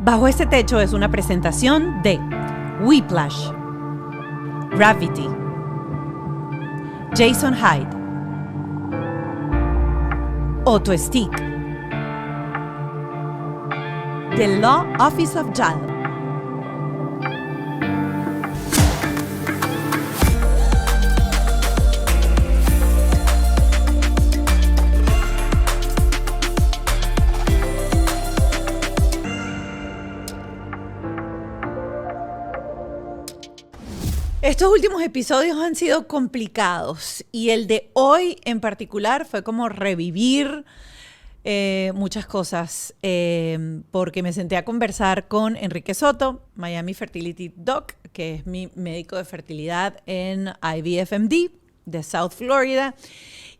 Bajo este techo es una presentación de Whiplash, Gravity, Jason Hyde, Otto Stick, The Law Office of JAL. Estos últimos episodios han sido complicados y el de hoy en particular fue como revivir muchas cosas porque me senté a conversar con Enrique Soto, Miami Fertility Doc, que es mi médico de fertilidad en IVFMD de South Florida,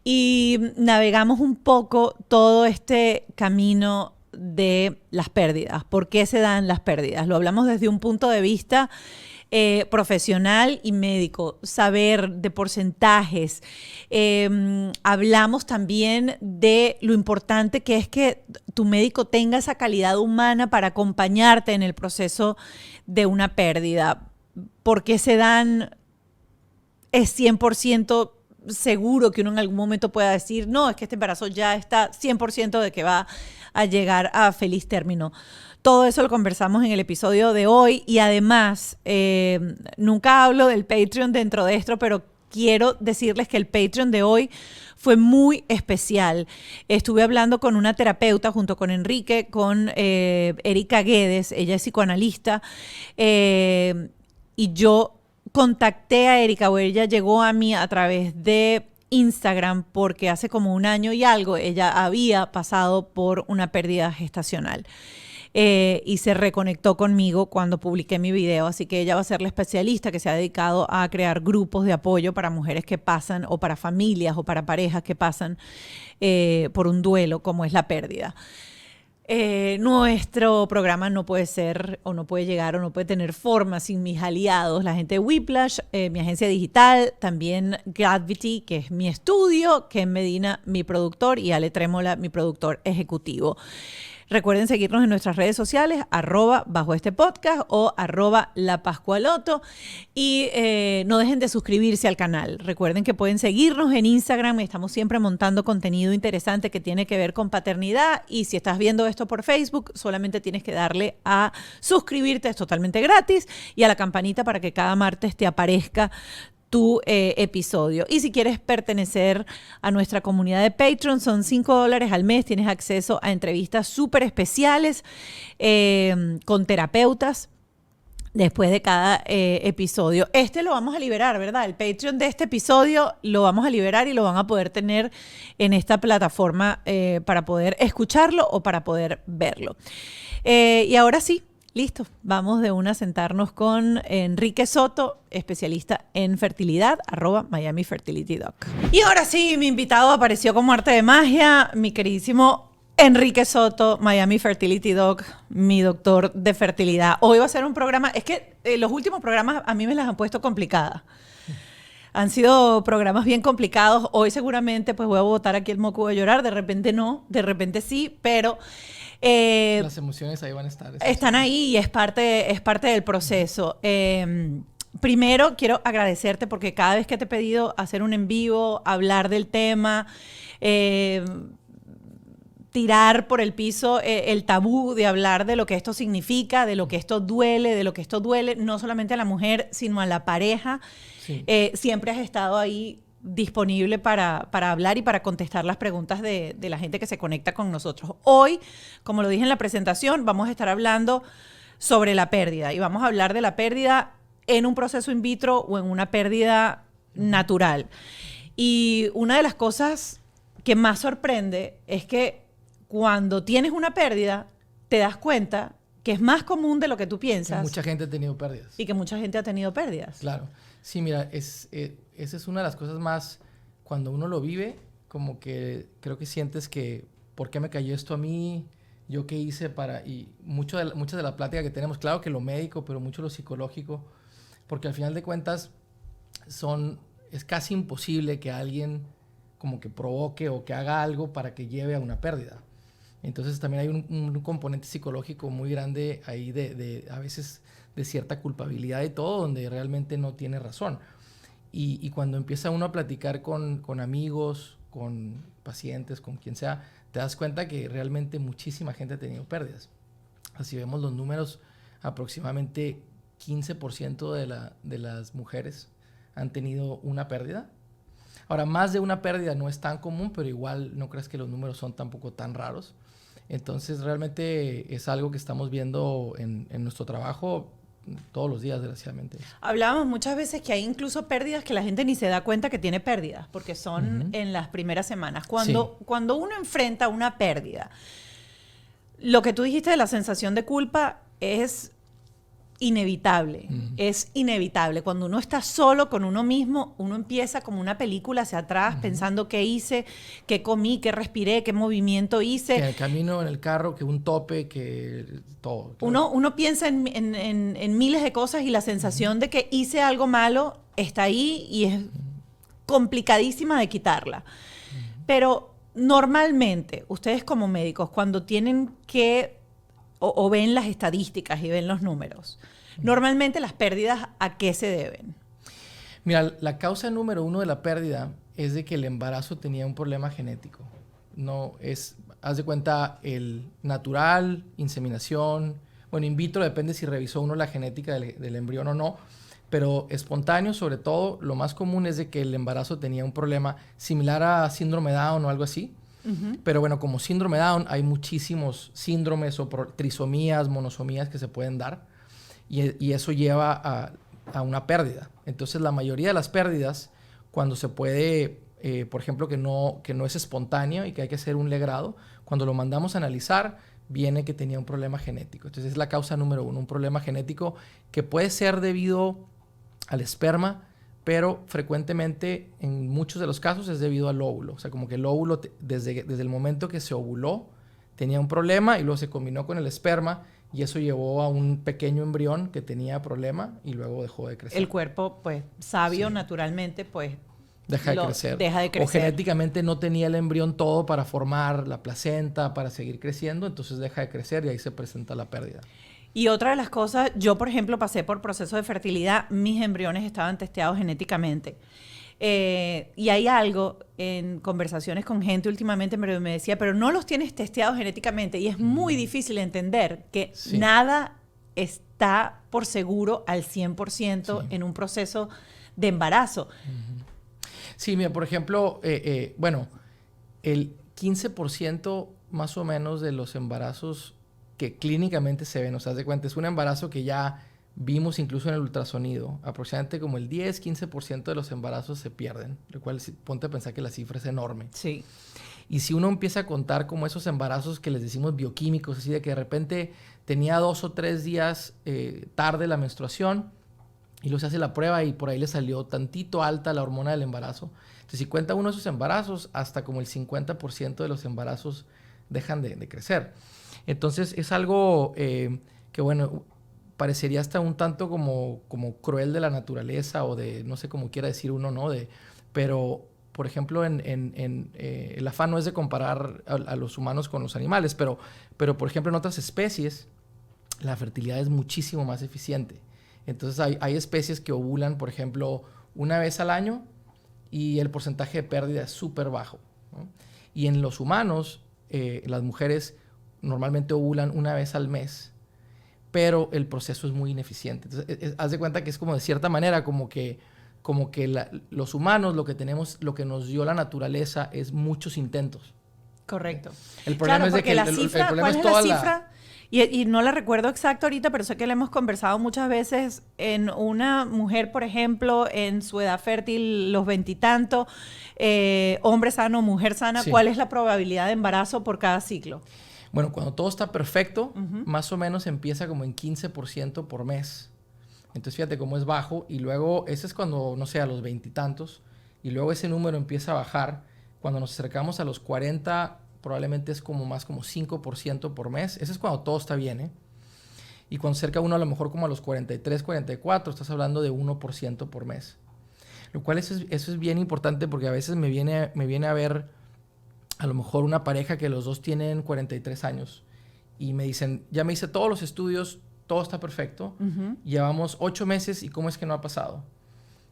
y navegamos un poco todo este camino de las pérdidas. ¿Por qué se dan las pérdidas? Lo hablamos desde un punto de vista profesional y médico, saber de porcentajes. Hablamos también de lo importante que es que tu médico tenga esa calidad humana para acompañarte en el proceso de una pérdida. ¿Por qué se dan? Es 100% seguro que uno en algún momento pueda decir, no, es que este embarazo ya está 100% de que va a llegar a feliz término. Todo eso lo conversamos en el episodio de hoy y además, nunca hablo del Patreon dentro de esto, pero quiero decirles que el Patreon de hoy fue muy especial. Estuve hablando con una terapeuta junto con Enrique, con Erika Guedes, ella es psicoanalista, y yo contacté a Erika, o ella llegó a mí a través de Instagram porque hace como un año y algo ella había pasado por una pérdida gestacional. Y se reconectó conmigo cuando publiqué mi video, así que ella va a ser la especialista que se ha dedicado a crear grupos de apoyo para mujeres que pasan, o para familias o para parejas que pasan por un duelo como es la pérdida. Nuestro programa no puede ser o no puede llegar o no puede tener forma sin mis aliados, la gente de Whiplash, mi agencia digital, también Gravity, que es mi estudio, Ken Medina, mi productor, y Ale Trémola, mi productor ejecutivo. Recuerden seguirnos en nuestras redes sociales, @bajo este podcast o @lapascualoto, y no dejen de suscribirse al canal. Recuerden que pueden seguirnos en Instagram, estamos siempre montando contenido interesante que tiene que ver con paternidad, y si estás viendo esto por Facebook, solamente tienes que darle a suscribirte, es totalmente gratis, y a la campanita para que cada martes te aparezca tu episodio. Y si quieres pertenecer a nuestra comunidad de Patreon, son $5 al mes, tienes acceso a entrevistas súper especiales con terapeutas después de cada episodio. Este lo vamos a liberar, ¿verdad? El Patreon de este episodio lo vamos a liberar y lo van a poder tener en esta plataforma para poder escucharlo o para poder verlo. Y ahora sí, listo, vamos de una a sentarnos con Enrique Soto, especialista en fertilidad, @Miami Fertility Doc. Y ahora sí, mi invitado apareció como arte de magia, mi queridísimo Enrique Soto, Miami Fertility Doc, mi doctor de fertilidad. Hoy va a ser un programa, es que los últimos programas a mí me las han puesto complicadas. Han sido programas bien complicados. Hoy seguramente pues voy a botar aquí el moco a llorar, de repente no, de repente sí, pero las emociones ahí van a estar. Están ahí y es parte del proceso. Primero quiero agradecerte porque cada vez que te he pedido hacer un en vivo, hablar del tema, tirar por el piso el tabú de hablar de lo que esto significa, de lo que esto duele, no solamente a la mujer, sino a la pareja. Sí. Siempre has estado ahí disponible para hablar y para contestar las preguntas de la gente que se conecta con nosotros. Hoy, como lo dije en la presentación, vamos a estar hablando sobre la pérdida, y vamos a hablar de la pérdida en un proceso in vitro o en una pérdida natural. Y una de las cosas que más sorprende es que cuando tienes una pérdida, te das cuenta que es más común de lo que tú piensas. Que mucha gente ha tenido pérdidas. Y que mucha gente ha tenido pérdidas. Claro. Sí, mira, esa es una de las cosas más, cuando uno lo vive, como que creo que sientes que, ¿por qué me cayó esto a mí? ¿Yo qué hice para...? Y muchas de la plática que tenemos, claro que lo médico, pero mucho lo psicológico, porque al final de cuentas es casi imposible que alguien como que provoque o que haga algo para que lleve a una pérdida. Entonces también hay un componente psicológico muy grande ahí a veces de cierta culpabilidad y todo, donde realmente no tiene razón. Y cuando empieza uno a platicar con amigos, con pacientes, con quien sea, te das cuenta que realmente muchísima gente ha tenido pérdidas. Así vemos los números, aproximadamente 15% de las mujeres han tenido una pérdida. Ahora, más de una pérdida no es tan común, pero igual no creas que los números son tampoco tan raros. Entonces, realmente es algo que estamos viendo en nuestro trabajo todos los días, desgraciadamente. Hablábamos muchas veces que hay incluso pérdidas que la gente ni se da cuenta que tiene pérdidas, porque son en las primeras semanas. Cuando uno enfrenta una pérdida, lo que tú dijiste de la sensación de culpa es inevitable, es inevitable. Cuando uno está solo con uno mismo, uno empieza como una película hacia atrás, pensando qué hice, qué comí, qué respiré, qué movimiento hice. Que en el camino, en el carro, que un tope, que todo. Uno piensa en miles de cosas y la sensación de que hice algo malo está ahí y es complicadísima de quitarla. Pero normalmente, ustedes como médicos, cuando tienen que o ven las estadísticas y ven los números, normalmente las pérdidas, ¿a qué se deben? Mira, la causa número 1 de la pérdida es de que el embarazo tenía un problema genético. No es, haz de cuenta, el natural, inseminación, bueno, in vitro, depende si revisó uno la genética del embrión o no, pero espontáneo, sobre todo, lo más común es de que el embarazo tenía un problema similar a síndrome Down o algo así. Pero bueno, como síndrome Down hay muchísimos síndromes o trisomías, monosomías que se pueden dar y eso lleva a una pérdida. Entonces la mayoría de las pérdidas, cuando se puede, por ejemplo, que no es espontáneo y que hay que hacer un legrado, cuando lo mandamos a analizar, viene que tenía un problema genético. Entonces es la causa número 1, un problema genético que puede ser debido al esperma, pero frecuentemente, en muchos de los casos, es debido al óvulo. O sea, como que el óvulo, desde el momento que se ovuló, tenía un problema y luego se combinó con el esperma y eso llevó a un pequeño embrión que tenía problema y luego dejó de crecer. El cuerpo, pues, sabio, naturalmente, pues... Deja de crecer. O genéticamente no tenía el embrión todo para formar la placenta, para seguir creciendo, entonces deja de crecer y ahí se presenta la pérdida. Y otra de las cosas, yo por ejemplo pasé por proceso de fertilidad, mis embriones estaban testeados genéticamente. Y hay algo en conversaciones con gente últimamente me decía, pero no los tienes testeados genéticamente. Y es muy difícil entender que nada está por seguro al 100% en un proceso de embarazo. Sí, mira, por ejemplo, bueno, el 15% más o menos de los embarazos que clínicamente se ven, o sea, haz de cuenta, es un embarazo que ya vimos incluso en el ultrasonido, aproximadamente como el 10-15% de los embarazos se pierden, lo cual ponte a pensar que la cifra es enorme. Sí. Y si uno empieza a contar como esos embarazos que les decimos bioquímicos, así de que de repente tenía 2 o 3 días tarde la menstruación y luego se hace la prueba y por ahí le salió tantito alta la hormona del embarazo. Entonces, si cuenta uno de esos embarazos, hasta como el 50% de los embarazos dejan de crecer. Entonces es algo que, bueno, parecería hasta un tanto como cruel de la naturaleza o de, no sé cómo quiera decir uno, ¿no? Pero, por ejemplo, el afán no es de comparar a los humanos con los animales, pero, por ejemplo, en otras especies la fertilidad es muchísimo más eficiente. Entonces hay especies que ovulan, por ejemplo, una vez al año y el porcentaje de pérdida es súper bajo, ¿no? Y en los humanos, las mujeres normalmente ovulan una vez al mes, pero el proceso es muy ineficiente. Entonces, haz de cuenta que es como de cierta manera, como que los humanos lo que tenemos, lo que nos dio la naturaleza es muchos intentos. Correcto. El problema es de que la cifra, el problema ¿cuál es es toda la cifra? Y no la recuerdo exacto ahorita, pero sé que la hemos conversado muchas veces en una mujer, por ejemplo, en su edad fértil, los 20 y tanto, hombre sano, mujer sana, Sí. ¿Cuál es la probabilidad de embarazo por cada ciclo? Bueno, cuando todo está perfecto, más o menos empieza como en 15% por mes. Entonces, fíjate cómo es bajo. Y luego, ese es cuando, no sé, a los 20 y tantos. Y luego ese número empieza a bajar. Cuando nos acercamos a los 40, probablemente es como más como 5% por mes. Ese es cuando todo está bien, ¿eh? Y cuando cerca uno a lo mejor como a los 43, 44, estás hablando de 1% por mes. Lo cual eso es bien importante porque a veces me viene a ver a lo mejor una pareja que los dos tienen 43 años y me dicen, ya me hice todos los estudios, todo está perfecto, llevamos 8 meses y ¿cómo es que no ha pasado?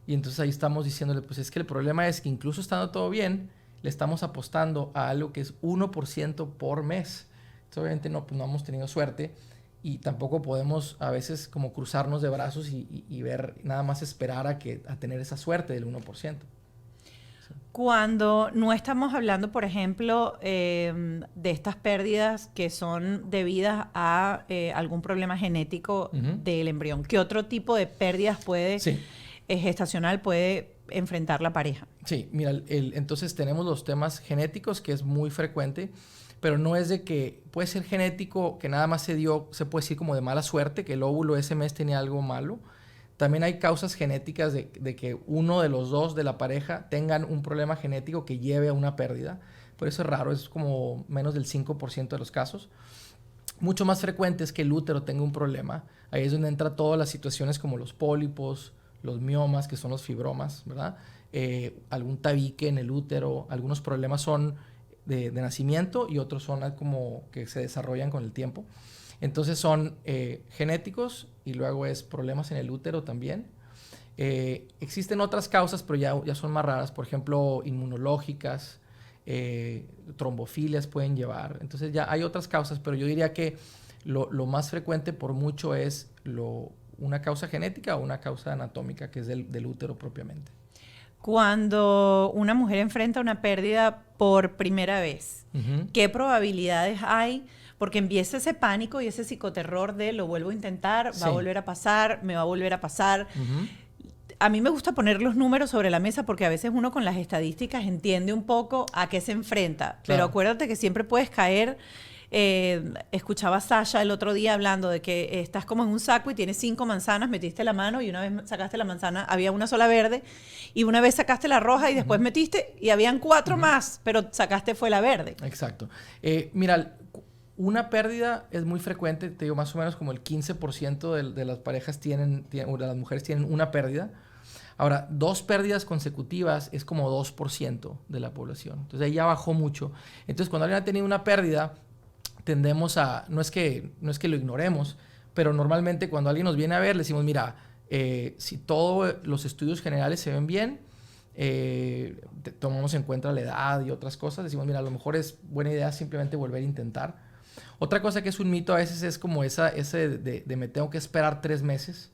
Y entonces ahí estamos diciéndole, pues es que el problema es que incluso estando todo bien, le estamos apostando a algo que es 1% por mes. Entonces obviamente no, pues no hemos tenido suerte y tampoco podemos a veces como cruzarnos de brazos y ver, nada más esperar a tener esa suerte del 1%. Cuando no estamos hablando, por ejemplo, de estas pérdidas que son debidas a algún problema genético del embrión, ¿qué otro tipo de pérdidas gestacional puede enfrentar la pareja? Sí, mira, entonces tenemos los temas genéticos, que es muy frecuente, pero no es de que puede ser genético, que nada más se puede decir como de mala suerte, que el óvulo ese mes tenía algo malo. También hay causas genéticas de que uno de los dos de la pareja tengan un problema genético que lleve a una pérdida. Por eso es raro, es como menos del 5% de los casos. Mucho más frecuente es que el útero tenga un problema. Ahí es donde entran todas las situaciones como los pólipos, los miomas, que son los fibromas, ¿verdad? Algún tabique en el útero. Algunos problemas son de nacimiento y otros son como que se desarrollan con el tiempo. Entonces son genéticos y luego es problemas en el útero también. Existen otras causas, pero ya son más raras. Por ejemplo, inmunológicas, trombofilias pueden llevar. Entonces ya hay otras causas, pero yo diría que lo más frecuente por mucho es una causa genética o una causa anatómica, que es del útero propiamente. Cuando una mujer enfrenta una pérdida por primera vez, ¿qué probabilidades hay? Porque empieza ese pánico y ese psicoterror de lo vuelvo a intentar, va a volver a pasar, me va a volver a pasar. A mí me gusta poner los números sobre la mesa porque a veces uno con las estadísticas entiende un poco a qué se enfrenta. Claro. Pero acuérdate que siempre puedes caer. Escuchaba a Sasha el otro día hablando de que estás como en un saco y tienes 5 manzanas, metiste la mano y una vez sacaste la manzana, había una sola verde, y una vez sacaste la roja y después metiste y habían 4 más, pero sacaste fue la verde. Exacto. Mira, una pérdida es muy frecuente, te digo, más o menos como el 15% de las parejas o de las mujeres tienen una pérdida. Ahora, 2 pérdidas consecutivas es como 2% de la población. Entonces ahí ya bajó mucho. Entonces cuando alguien ha tenido una pérdida, tendemos a, no es que lo ignoremos, pero normalmente cuando alguien nos viene a ver, le decimos, mira, si todos los estudios generales se ven bien, tomamos en cuenta la edad y otras cosas, decimos, mira, a lo mejor es buena idea simplemente volver a intentar. Otra cosa que es un mito a veces es como ese de me tengo que esperar 3 meses.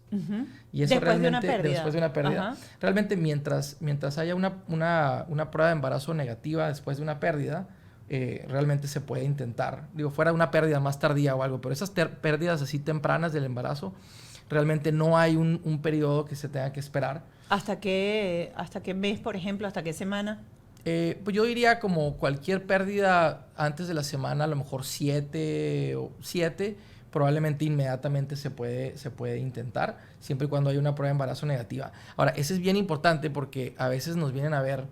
Y eso después de una pérdida. Después de una pérdida. Realmente mientras haya una prueba de embarazo negativa después de una pérdida, realmente se puede intentar. Digo, fuera de una pérdida más tardía o algo, pero esas pérdidas así tempranas del embarazo, realmente no hay un periodo que se tenga que esperar. ¿Hasta qué mes, por ejemplo? ¿Hasta qué semana? Pues yo diría como cualquier pérdida antes de la semana, a lo mejor 7, probablemente inmediatamente se puede intentar, siempre y cuando haya una prueba de embarazo negativa. Ahora, eso es bien importante porque a veces nos vienen a ver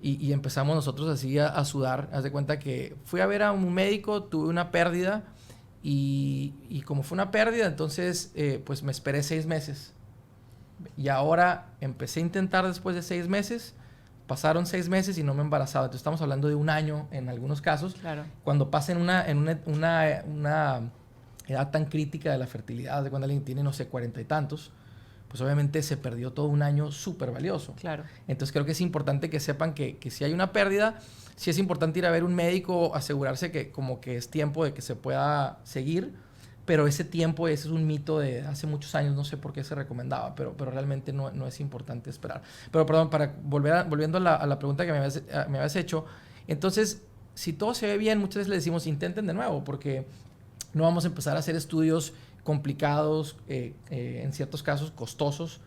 y empezamos nosotros así a sudar. Haz de cuenta que fui a ver a un médico, tuve una pérdida y como fue una pérdida, entonces pues me esperé 6 meses. Y ahora empecé a intentar después de 6 meses. Pasaron 6 meses y no me he embarazado. Entonces estamos hablando de 1 año en algunos casos. Claro. Cuando pasa en una edad tan crítica de la fertilidad, de cuando alguien tiene, no sé, 40 y tantos, pues obviamente se perdió todo 1 año súper valioso. Claro. Entonces creo que es importante que sepan que si hay una pérdida, sí es importante ir a ver un médico, asegurarse que como que es tiempo de que se pueda seguir. Pero ese tiempo, ese es un mito de hace muchos años, no sé por qué se recomendaba, pero realmente no es importante esperar. Pero perdón, volviendo a la pregunta que me habías hecho, entonces, si todo se ve bien, muchas veces le decimos intenten de nuevo, porque no vamos a empezar a hacer estudios complicados, en ciertos casos costosos,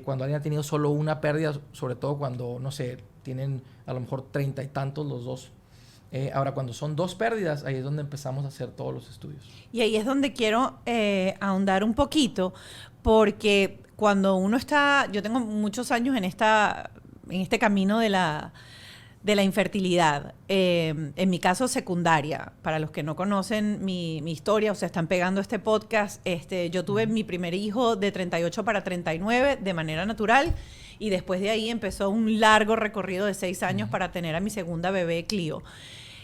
cuando alguien ha tenido solo una pérdida, sobre todo cuando, no sé, tienen a lo mejor 30 y tantos los dos. Ahora, cuando son 2 pérdidas, ahí es donde empezamos a hacer todos los estudios. Y ahí es donde quiero ahondar un poquito, porque cuando uno está, yo tengo muchos años en este camino de la de la infertilidad. En mi caso, secundaria. Para los que no conocen mi historia o se están pegando este podcast, yo tuve mi primer hijo de 38 para 39 de manera natural y después de ahí empezó un largo recorrido de 6 años para tener a mi segunda bebé, Clio.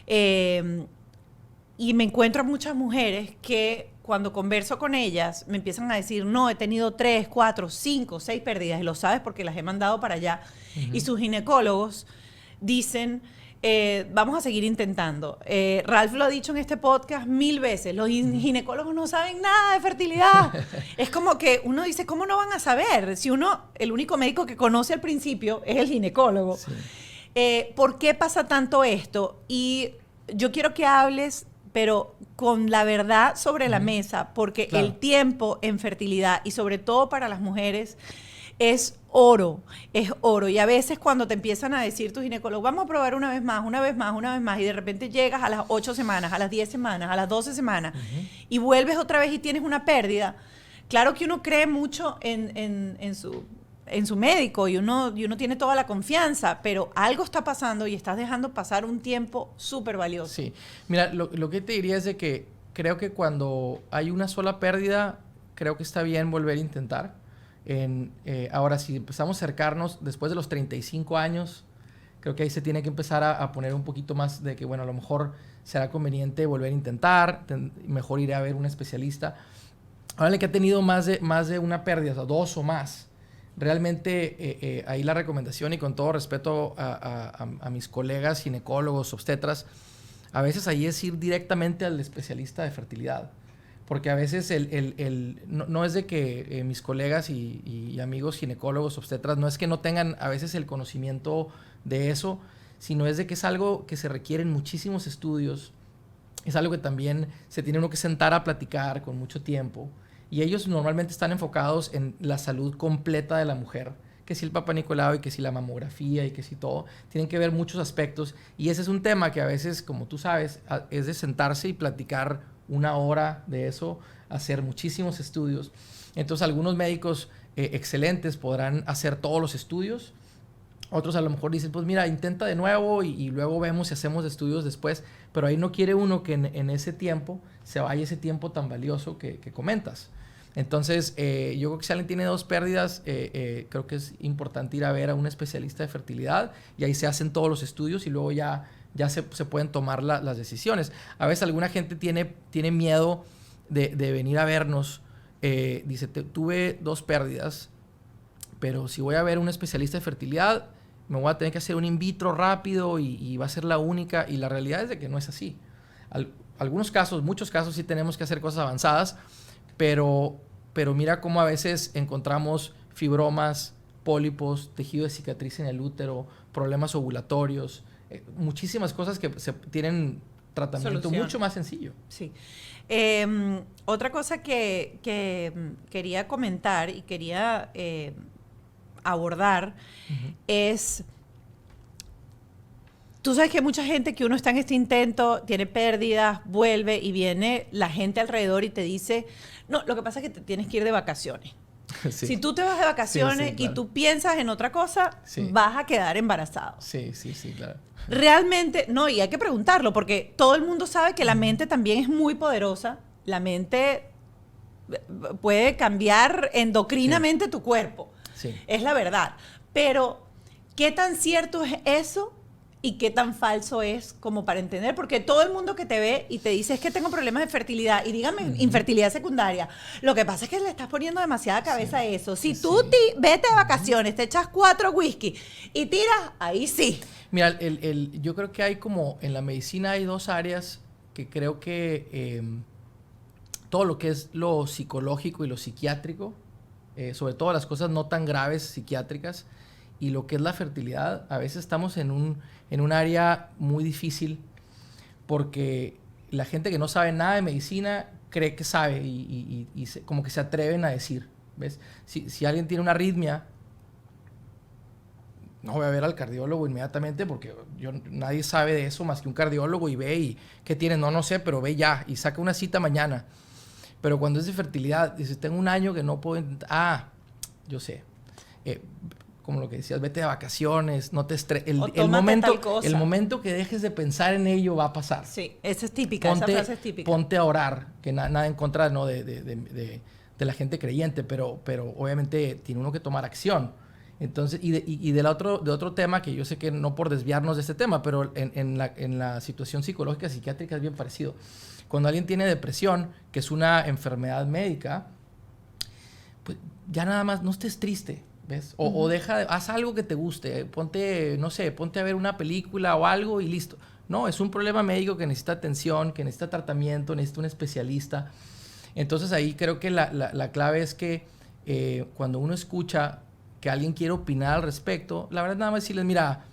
Y me encuentro a muchas mujeres que cuando converso con ellas me empiezan a decir, no, he tenido 3, 4, 5, 6 pérdidas, y lo sabes porque las he mandado para allá. Y sus ginecólogos dicen, vamos a seguir intentando. Ralph lo ha dicho en este podcast 1000 veces, los ginecólogos no saben nada de fertilidad. Es como que uno dice, ¿cómo no van a saber? Si el único médico que conoce al principio es el ginecólogo. Sí. ¿Por qué pasa tanto esto? Y yo quiero que hables, pero con la verdad sobre la mesa, porque claro, el tiempo en fertilidad, y sobre todo para las mujeres, es oro. Y a veces cuando te empiezan a decir tus ginecólogos, vamos a probar una vez más, y de repente llegas a las 8 semanas, a las 10 semanas, a las 12 semanas, y vuelves otra vez y tienes una pérdida. Claro que uno cree mucho en su médico y uno tiene toda la confianza, pero algo está pasando y estás dejando pasar un tiempo súper valioso. Sí, mira, lo que te diría es de que creo que cuando hay una sola pérdida, creo que está bien volver a intentar. Ahora, si empezamos a acercarnos después de los 35 años, creo que ahí se tiene que empezar a poner un poquito más de que, bueno, a lo mejor será conveniente volver a intentar, mejor ir a ver un especialista. Ahora que ha tenido más de una pérdida, o sea, 2 o más, realmente ahí la recomendación, y con todo respeto a mis colegas ginecólogos, obstetras, a veces ahí es ir directamente al especialista de fertilidad. Porque a veces no es de que mis colegas y amigos ginecólogos, obstetras, no es que no tengan a veces el conocimiento de eso, sino es de que es algo que se requieren muchísimos estudios. Es algo que también se tiene uno que sentar a platicar con mucho tiempo. Y ellos normalmente están enfocados en la salud completa de la mujer, que si el Papá Nicolau y que si la mamografía y que si todo. Tienen que ver muchos aspectos. Y ese es un tema que a veces, como tú sabes, es de sentarse y platicar 1 hora de eso, hacer muchísimos estudios. Entonces, algunos médicos excelentes podrán hacer todos los estudios. Otros a lo mejor dicen, pues mira, intenta de nuevo y luego vemos si hacemos estudios después. Pero ahí no quiere uno que en ese tiempo se vaya ese tiempo tan valioso que comentas. Entonces, yo creo que si alguien tiene 2 pérdidas, creo que es importante ir a ver a un especialista de fertilidad y ahí se hacen todos los estudios y luego ya se pueden tomar las decisiones. A veces alguna gente tiene miedo de venir a vernos. Dice, tuve 2 pérdidas, pero si voy a ver un especialista de fertilidad, me voy a tener que hacer un in vitro rápido y va a ser la única. Y la realidad es de que no es así. Algunos casos, muchos casos sí tenemos que hacer cosas avanzadas, pero mira cómo a veces encontramos fibromas, pólipos, tejido de cicatriz en el útero, problemas ovulatorios, muchísimas cosas que tienen tratamiento solución mucho más sencillo. Sí. Otra cosa que quería comentar y quería abordar es... Tú sabes que hay mucha gente que uno está en este intento, tiene pérdidas, vuelve y viene la gente alrededor y te dice, no, lo que pasa es que te tienes que ir de vacaciones. Sí. Si tú te vas de vacaciones claro, y tú piensas en otra cosa, vas a quedar embarazado. Sí, claro. Realmente, no, y hay que preguntarlo, porque todo el mundo sabe que la mente también es muy poderosa. La mente puede cambiar endocrinamente tu cuerpo. Sí. Es la verdad. Pero, ¿qué tan cierto es eso? ¿Y qué tan falso es como para entender? Porque todo el mundo que te ve y te dice es que tengo problemas de fertilidad, y dígame infertilidad secundaria, lo que pasa es que le estás poniendo demasiada cabeza a eso. Si tú vete de vacaciones, te echas 4 whisky y tiras, ahí sí. Mira, yo creo que hay como, en la medicina hay 2 áreas que creo que todo lo que es lo psicológico y lo psiquiátrico, sobre todo las cosas no tan graves psiquiátricas, y lo que es la fertilidad, a veces estamos en un área muy difícil porque la gente que no sabe nada de medicina cree que sabe y como que se atreven a decir, ¿ves? Si alguien tiene una arritmia, no voy a ver al cardiólogo inmediatamente porque nadie sabe de eso más que un cardiólogo, y ve y ¿qué tiene? No sé, pero ve ya y saca una cita mañana. Pero cuando es de fertilidad, dices, tengo 1 año que no puedo... yo sé. como lo que decías, vete de vacaciones, no te estreses. O tómate tal cosa. El momento que dejes de pensar en ello va a pasar. Sí, esa es típica, esa frase es típica. Ponte a orar, que nada en contra, ¿no? de la gente creyente, pero obviamente tiene uno que tomar acción. Entonces, de otro tema, que yo sé que no por desviarnos de este tema, pero en la situación psicológica psiquiátrica es bien parecido. Cuando alguien tiene depresión, que es una enfermedad médica, pues ya nada más no estés triste, ¿ves? O haz algo que te guste, ponte a ver una película o algo y listo. No, es un problema médico que necesita atención, que necesita tratamiento, necesita un especialista. Entonces ahí creo que la clave es que cuando uno escucha que alguien quiere opinar al respecto, la verdad nada más decirles, mira,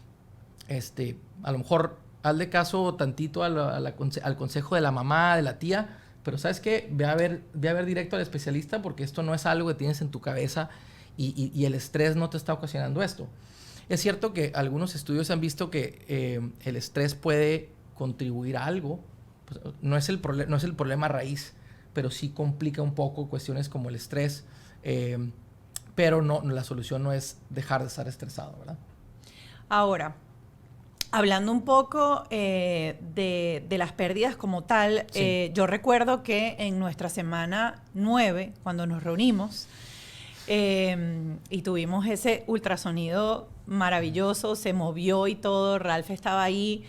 a lo mejor hazle caso tantito al consejo de la mamá, de la tía, pero ¿sabes qué? Ve a ver directo al especialista porque esto no es algo que tienes en tu cabeza y el estrés no te está ocasionando esto. Es cierto que algunos estudios han visto que el estrés puede contribuir a algo, pues, no es el problema raíz, pero sí complica un poco cuestiones como el estrés, pero no, la solución no es dejar de estar estresado, ¿verdad? Ahora, hablando un poco de las pérdidas como tal, sí. Yo recuerdo que en nuestra semana 9, cuando nos reunimos y tuvimos ese ultrasonido maravilloso, se movió y todo, Ralph estaba ahí.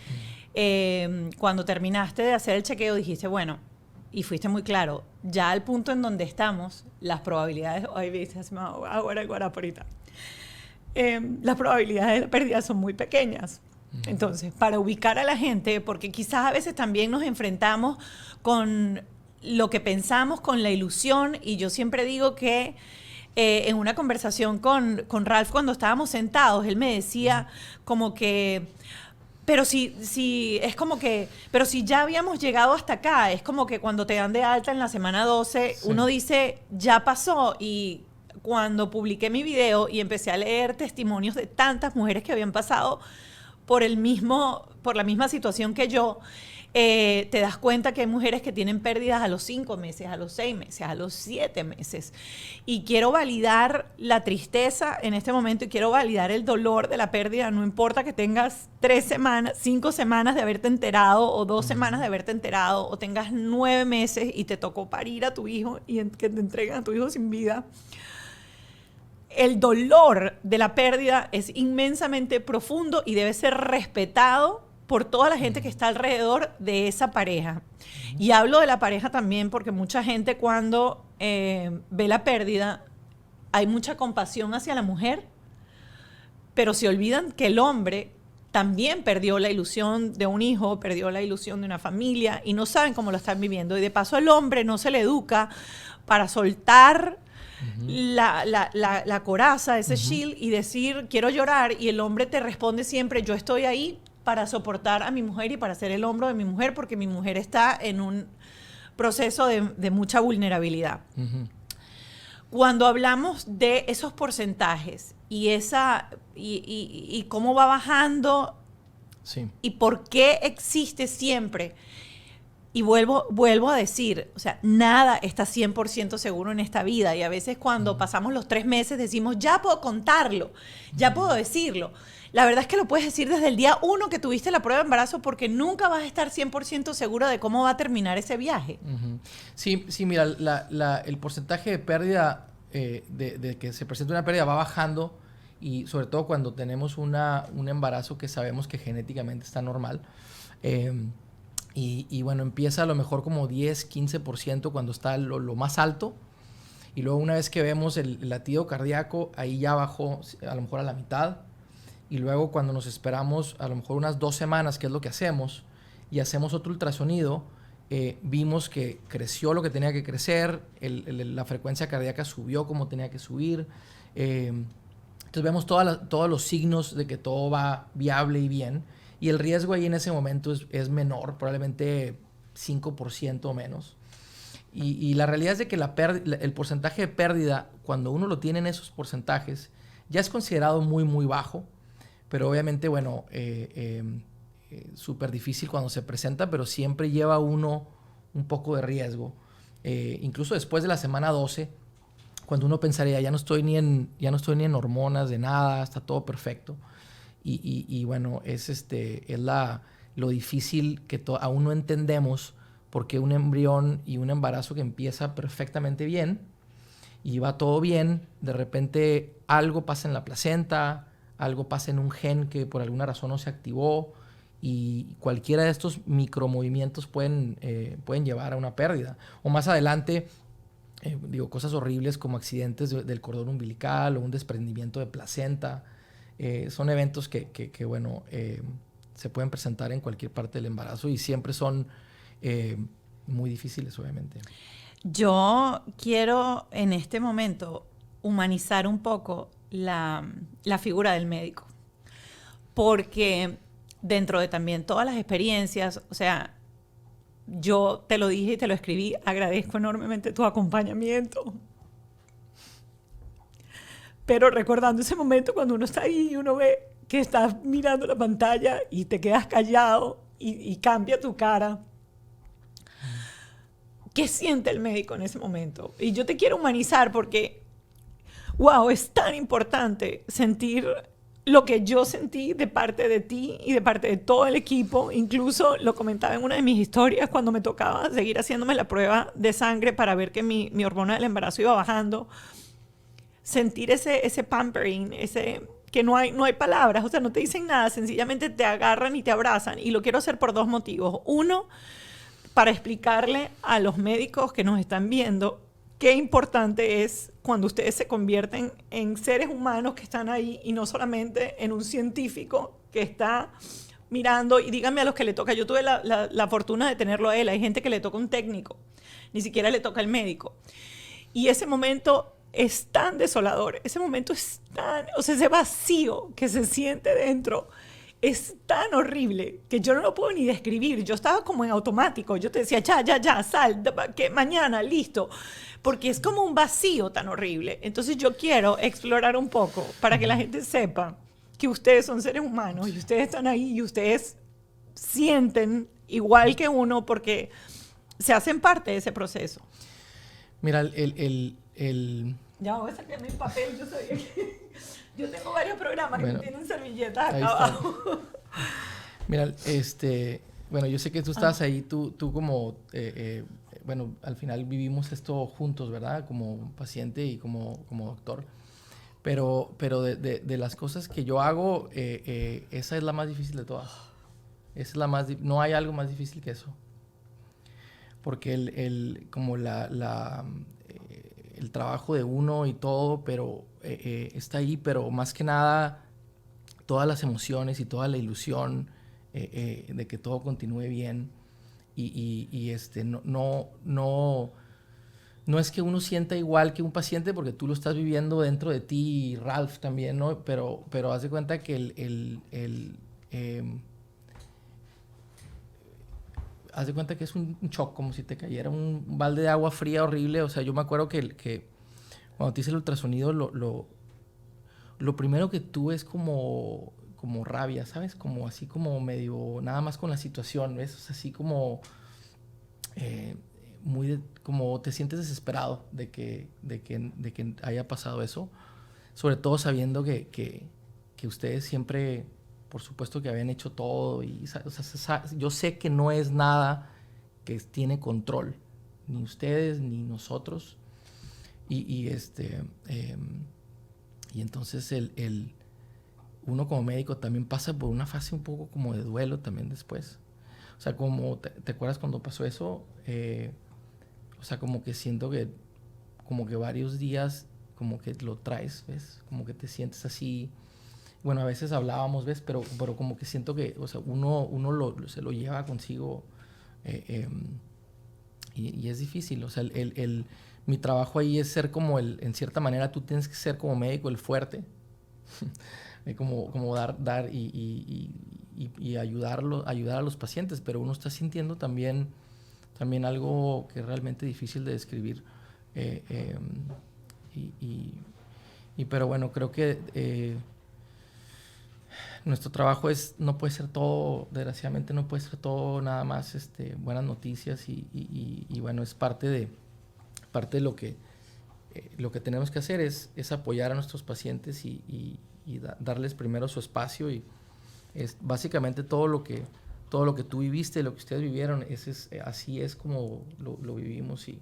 Cuando terminaste de hacer el chequeo dijiste, bueno, y fuiste muy claro, ya al punto en donde estamos, las probabilidades, ay, viste, se me va ahora por ahorita. Las probabilidades de pérdida son muy pequeñas. Entonces, para ubicar a la gente, porque quizás a veces también nos enfrentamos con lo que pensamos, con la ilusión, y yo siempre digo que en una conversación con Ralph cuando estábamos sentados, él me decía como que, pero si ya habíamos llegado hasta acá, es como que cuando te dan de alta en la semana 12, sí. Uno dice, ya pasó, y cuando publiqué mi video y empecé a leer testimonios de tantas mujeres que habían pasado por la misma situación que yo, te das cuenta que hay mujeres que tienen pérdidas a los 5 meses, a los 6 meses, a los 7 meses. Y quiero validar la tristeza en este momento y quiero validar el dolor de la pérdida. No importa que tengas 3 semanas, 5 semanas de haberte enterado o 2 semanas de haberte enterado o tengas 9 meses y te tocó parir a tu hijo y que te entreguen a tu hijo sin vida. El dolor de la pérdida es inmensamente profundo y debe ser respetado por toda la gente que está alrededor de esa pareja. Y hablo de la pareja también porque mucha gente cuando ve la pérdida, hay mucha compasión hacia la mujer, pero se olvidan que el hombre también perdió la ilusión de un hijo, perdió la ilusión de una familia y no saben cómo lo están viviendo. Y de paso al hombre no se le educa para soltar la coraza, ese shield, y decir, quiero llorar, y el hombre te responde siempre, yo estoy ahí para soportar a mi mujer y para ser el hombro de mi mujer, porque mi mujer está en un proceso de mucha vulnerabilidad. Cuando hablamos de esos porcentajes y cómo va bajando, sí. Y por qué existe siempre. Y vuelvo a decir, o sea, nada está 100% seguro en esta vida. Y a veces cuando pasamos los 3 meses decimos, ya puedo contarlo, ya puedo decirlo. La verdad es que lo puedes decir desde el día 1 que tuviste la prueba de embarazo porque nunca vas a estar 100% seguro de cómo va a terminar ese viaje. Sí, mira, el porcentaje de pérdida, de que se presenta una pérdida va bajando, y sobre todo cuando tenemos un embarazo que sabemos que genéticamente está normal. Y bueno, empieza a lo mejor como 10, 15% cuando está lo más alto. Y luego una vez que vemos el latido cardíaco, ahí ya bajó a lo mejor a la mitad. Y luego cuando nos esperamos a lo mejor unas 2 semanas, que es lo que hacemos, y hacemos otro ultrasonido, vimos que creció lo que tenía que crecer, la frecuencia cardíaca subió como tenía que subir. Entonces vemos todos los signos de que todo va viable y bien. Y el riesgo ahí en ese momento es menor, probablemente 5% o menos. Y la realidad es de que el porcentaje de pérdida, cuando uno lo tiene en esos porcentajes, ya es considerado muy, muy bajo. Pero obviamente, bueno, súper difícil cuando se presenta, pero siempre lleva uno un poco de riesgo. Incluso después de la semana 12, cuando uno pensaría, ya no estoy ni en hormonas de nada, está todo perfecto. Y bueno, es lo difícil que aún no entendemos, porque un embrión y un embarazo que empieza perfectamente bien y va todo bien, de repente algo pasa en la placenta, algo pasa en un gen que por alguna razón no se activó, y cualquiera de estos micromovimientos pueden llevar a una pérdida. O más adelante, cosas horribles como accidentes del cordón umbilical o un desprendimiento de placenta. Son eventos que bueno, se pueden presentar en cualquier parte del embarazo y siempre son muy difíciles, obviamente. Yo quiero en este momento humanizar un poco la figura del médico, porque dentro de también todas las experiencias, o sea, yo te lo dije y te lo escribí, agradezco enormemente tu acompañamiento. Pero recordando ese momento cuando uno está ahí y uno ve que estás mirando la pantalla y te quedas callado y cambia tu cara. ¿Qué siente el médico en ese momento? Y yo te quiero humanizar porque, wow, es tan importante sentir lo que yo sentí de parte de ti y de parte de todo el equipo. Incluso lo comentaba en una de mis historias cuando me tocaba seguir haciéndome la prueba de sangre para ver que mi hormona del embarazo iba bajando. Sentir ese pampering, que no hay palabras, o sea, no te dicen nada, sencillamente te agarran y te abrazan. Y lo quiero hacer por dos motivos. Uno, para explicarle a los médicos que nos están viendo qué importante es cuando ustedes se convierten en seres humanos que están ahí y no solamente en un científico que está mirando. Y díganme a los que le toca, yo tuve la fortuna de tenerlo a él, hay gente que le toca un técnico, ni siquiera le toca el médico. Y ese momento es tan desolador, ese momento es tan, o sea, ese vacío que se siente dentro es tan horrible que yo no lo puedo ni describir. Yo estaba como en automático. Yo te decía, ya, sal, que mañana, listo. Porque es como un vacío tan horrible. Entonces yo quiero explorar un poco para que la gente sepa que ustedes son seres humanos y ustedes están ahí y ustedes sienten igual que uno porque se hacen parte de ese proceso. Mira, Ya voy a sacar mi papel, yo sabía que... Yo tengo varios programas que tienen servilletas acá abajo. Mira, bueno, yo sé que tú estás ahí, tú como, bueno, al final vivimos esto juntos, ¿verdad? Como paciente y como doctor. Pero de las cosas que yo hago, esa es la más difícil de todas. Esa es la más, no hay algo más difícil que eso. Porque el trabajo de uno y todo, pero está ahí, pero más que nada todas las emociones y toda la ilusión de que todo continúe bien y no es que uno sienta igual que un paciente porque tú lo estás viviendo dentro de ti y Ralph también, ¿no? Pero haz de cuenta que haz de cuenta que es un shock, como si te cayera un balde de agua fría horrible. O sea, yo me acuerdo que cuando te hice el ultrasonido, lo primero que tuve es como rabia, ¿sabes? Como así como medio, nada más con la situación, ¿ves? O sea, así como, como te sientes desesperado de que haya pasado eso. Sobre todo sabiendo que ustedes siempre... Por supuesto que habían hecho todo y o sea, yo sé que no es nada que tiene control, ni ustedes ni nosotros. Y entonces uno como médico también pasa por una fase un poco como de duelo también después. O sea, como te acuerdas cuando pasó eso, o sea, como que siento que como que varios días como que lo traes, ¿ves? Como que te sientes así. Bueno, a veces hablábamos, ¿ves? Pero como que siento que, o sea, uno se lo lleva consigo y es difícil. O sea, mi trabajo ahí es ser como en cierta manera, tú tienes que ser como médico el fuerte. como dar y ayudar a los pacientes, pero uno está sintiendo también algo que es realmente difícil de describir. Pero bueno, creo que... nuestro trabajo no puede ser todo, desgraciadamente no puede ser todo nada más buenas noticias y bueno, es parte de lo que lo que tenemos que hacer es apoyar a nuestros pacientes y darles primero su espacio, y es básicamente todo lo que tú viviste, lo que ustedes vivieron, así es como lo vivimos, y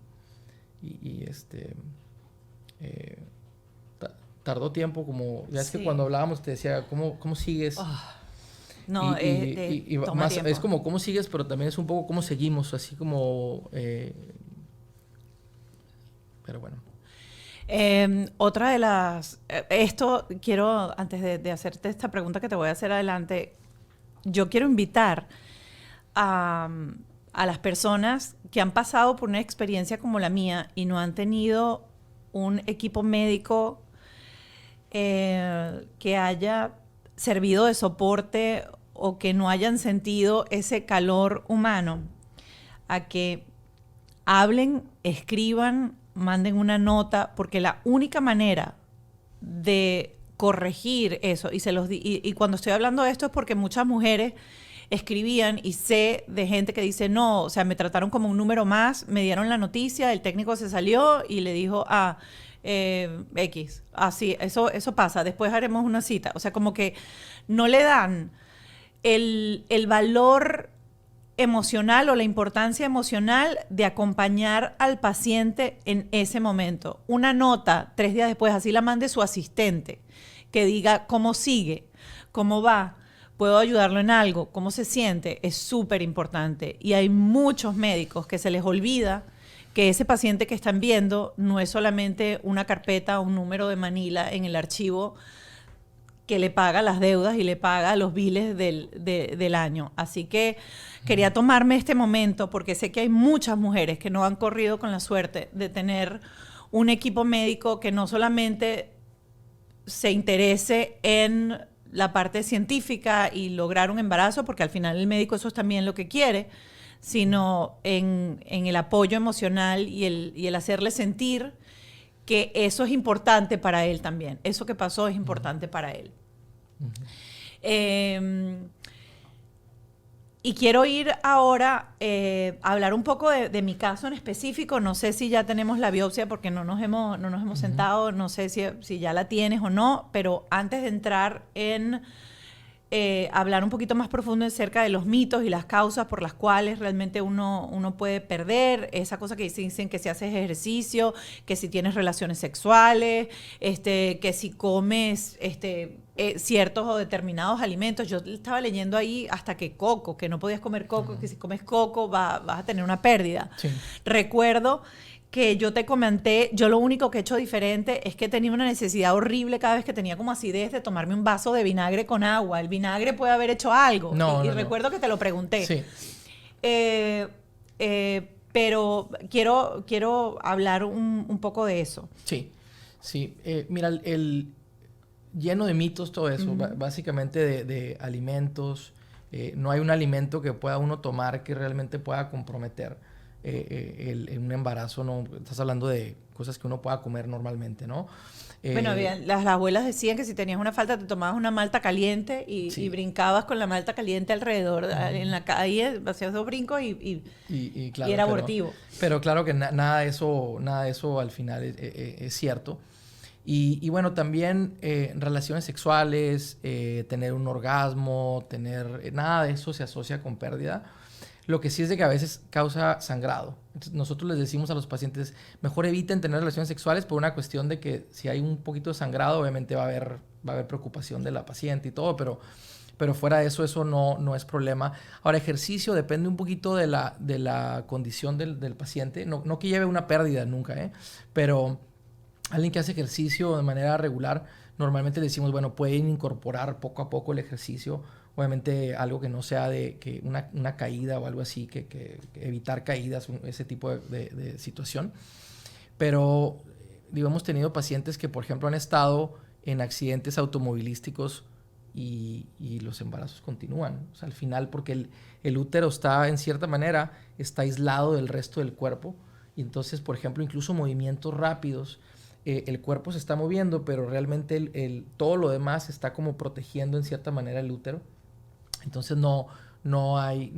tardó tiempo, como ya es que cuando hablábamos te decía, ¿cómo sigues? No, toma más tiempo. es como cómo sigues, pero también es un poco cómo seguimos, así como pero bueno. Otra de las... esto quiero, antes de hacerte esta pregunta que te voy a hacer adelante, yo quiero invitar a las personas que han pasado por una experiencia como la mía y no han tenido un equipo médico que haya servido de soporte o que no hayan sentido ese calor humano, a que hablen, escriban, manden una nota, porque la única manera de corregir eso, y cuando estoy hablando de esto es porque muchas mujeres escribían, y sé de gente que dice, no, o sea, me trataron como un número más, me dieron la noticia, el técnico se salió y le dijo, X, así, eso pasa, después haremos una cita. O sea, como que no le dan el valor emocional o la importancia emocional de acompañar al paciente en ese momento. Una nota 3 días después, así la mande su asistente, que diga cómo sigue, cómo va, puedo ayudarlo en algo, cómo se siente, es súper importante. Y hay muchos médicos que se les olvida que ese paciente que están viendo no es solamente una carpeta o un número de Manila en el archivo que le paga las deudas y le paga los biles del año. Así que quería tomarme este momento porque sé que hay muchas mujeres que no han corrido con la suerte de tener un equipo médico que no solamente se interese en la parte científica y lograr un embarazo, porque al final el médico eso es también lo que quiere, sino en el apoyo emocional y el hacerle sentir que eso es importante para él también. Eso que pasó es importante para él. Y quiero ir ahora a hablar un poco de mi caso en específico. No sé si ya tenemos la biopsia porque no nos hemos sentado, no sé si ya la tienes o no, pero antes de entrar en hablar un poquito más profundo acerca de los mitos y las causas por las cuales realmente uno puede perder, esa cosa que dicen que si haces ejercicio, que si tienes relaciones sexuales, que si comes ciertos o determinados alimentos. Yo estaba leyendo ahí hasta que coco, que no podías comer coco, que si comes coco vas a tener una pérdida. Sí. Recuerdo que yo te comenté, yo lo único que he hecho diferente es que tenía una necesidad horrible cada vez que tenía como acidez de tomarme un vaso de vinagre con agua. El vinagre puede haber hecho algo. Y recuerdo que te lo pregunté. Sí. Pero quiero hablar un poco de eso. Sí, sí. Mira, lleno de mitos todo eso, básicamente de alimentos. No hay un alimento que pueda uno tomar que realmente pueda comprometer un embarazo. No, estás hablando de cosas que uno pueda comer normalmente, ¿no? Bueno, bien, las abuelas decían que si tenías una falta te tomabas una malta caliente y brincabas con la malta caliente alrededor en la calle, hacías 2 brincos y claro, era abortivo. Pero claro que nada de eso al final es cierto. Y bueno, también relaciones sexuales, tener un orgasmo, nada de eso se asocia con pérdida. Lo que sí es de que a veces causa sangrado. Entonces, nosotros les decimos a los pacientes, mejor eviten tener relaciones sexuales por una cuestión de que si hay un poquito de sangrado, obviamente va a haber preocupación de la paciente y todo, pero fuera de eso no es problema. Ahora, ejercicio depende un poquito de la condición del paciente. No que lleve una pérdida nunca, pero alguien que hace ejercicio de manera regular, normalmente le decimos, bueno, pueden incorporar poco a poco el ejercicio. Obviamente algo que no sea de que una caída o algo así, que evitar caídas, ese tipo de situación. Pero digo, hemos tenido pacientes que, por ejemplo, han estado en accidentes automovilísticos y los embarazos continúan. O sea, al final, porque el útero está, en cierta manera, está aislado del resto del cuerpo. Y entonces, por ejemplo, incluso movimientos rápidos, el cuerpo se está moviendo, pero realmente todo lo demás está como protegiendo en cierta manera el útero. Entonces no hay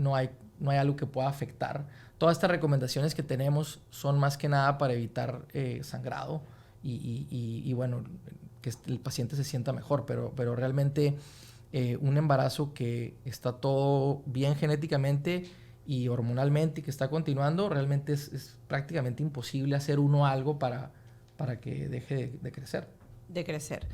algo que pueda afectar. Todas estas recomendaciones que tenemos son más que nada para evitar sangrado y bueno, que el paciente se sienta mejor, pero realmente un embarazo que está todo bien genéticamente y hormonalmente y que está continuando, realmente es prácticamente imposible hacer uno algo para que deje de crecer. De crecer.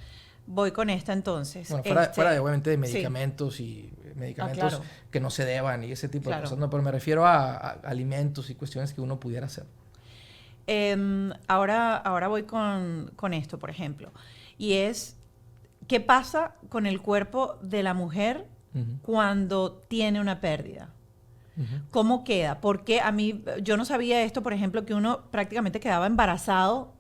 Voy con esta entonces. Bueno, fuera de, obviamente, de medicamentos y medicamentos claro. que no se deban y ese tipo de Claro. cosas. No, pero me refiero a alimentos y cuestiones que uno pudiera hacer. Ahora voy con esto, por ejemplo. Y es, ¿qué pasa con el cuerpo de la mujer cuando tiene una pérdida? ¿Cómo queda? Porque yo no sabía esto, por ejemplo, que uno prácticamente quedaba embarazado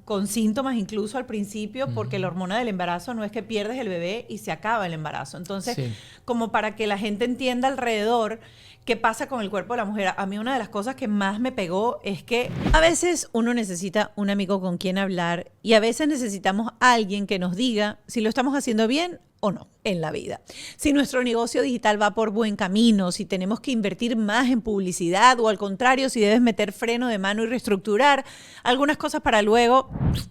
con síntomas incluso al principio, porque la hormona del embarazo no es que pierdes el bebé y se acaba el embarazo. Entonces, como para que la gente entienda alrededor qué pasa con el cuerpo de la mujer, a mí una de las cosas que más me pegó es que a veces uno necesita un amigo con quien hablar y a veces necesitamos a alguien que nos diga si lo estamos haciendo bien o no en la vida. Si nuestro negocio digital va por buen camino, si tenemos que invertir más en publicidad o al contrario, si debes meter freno de mano y reestructurar algunas cosas para luego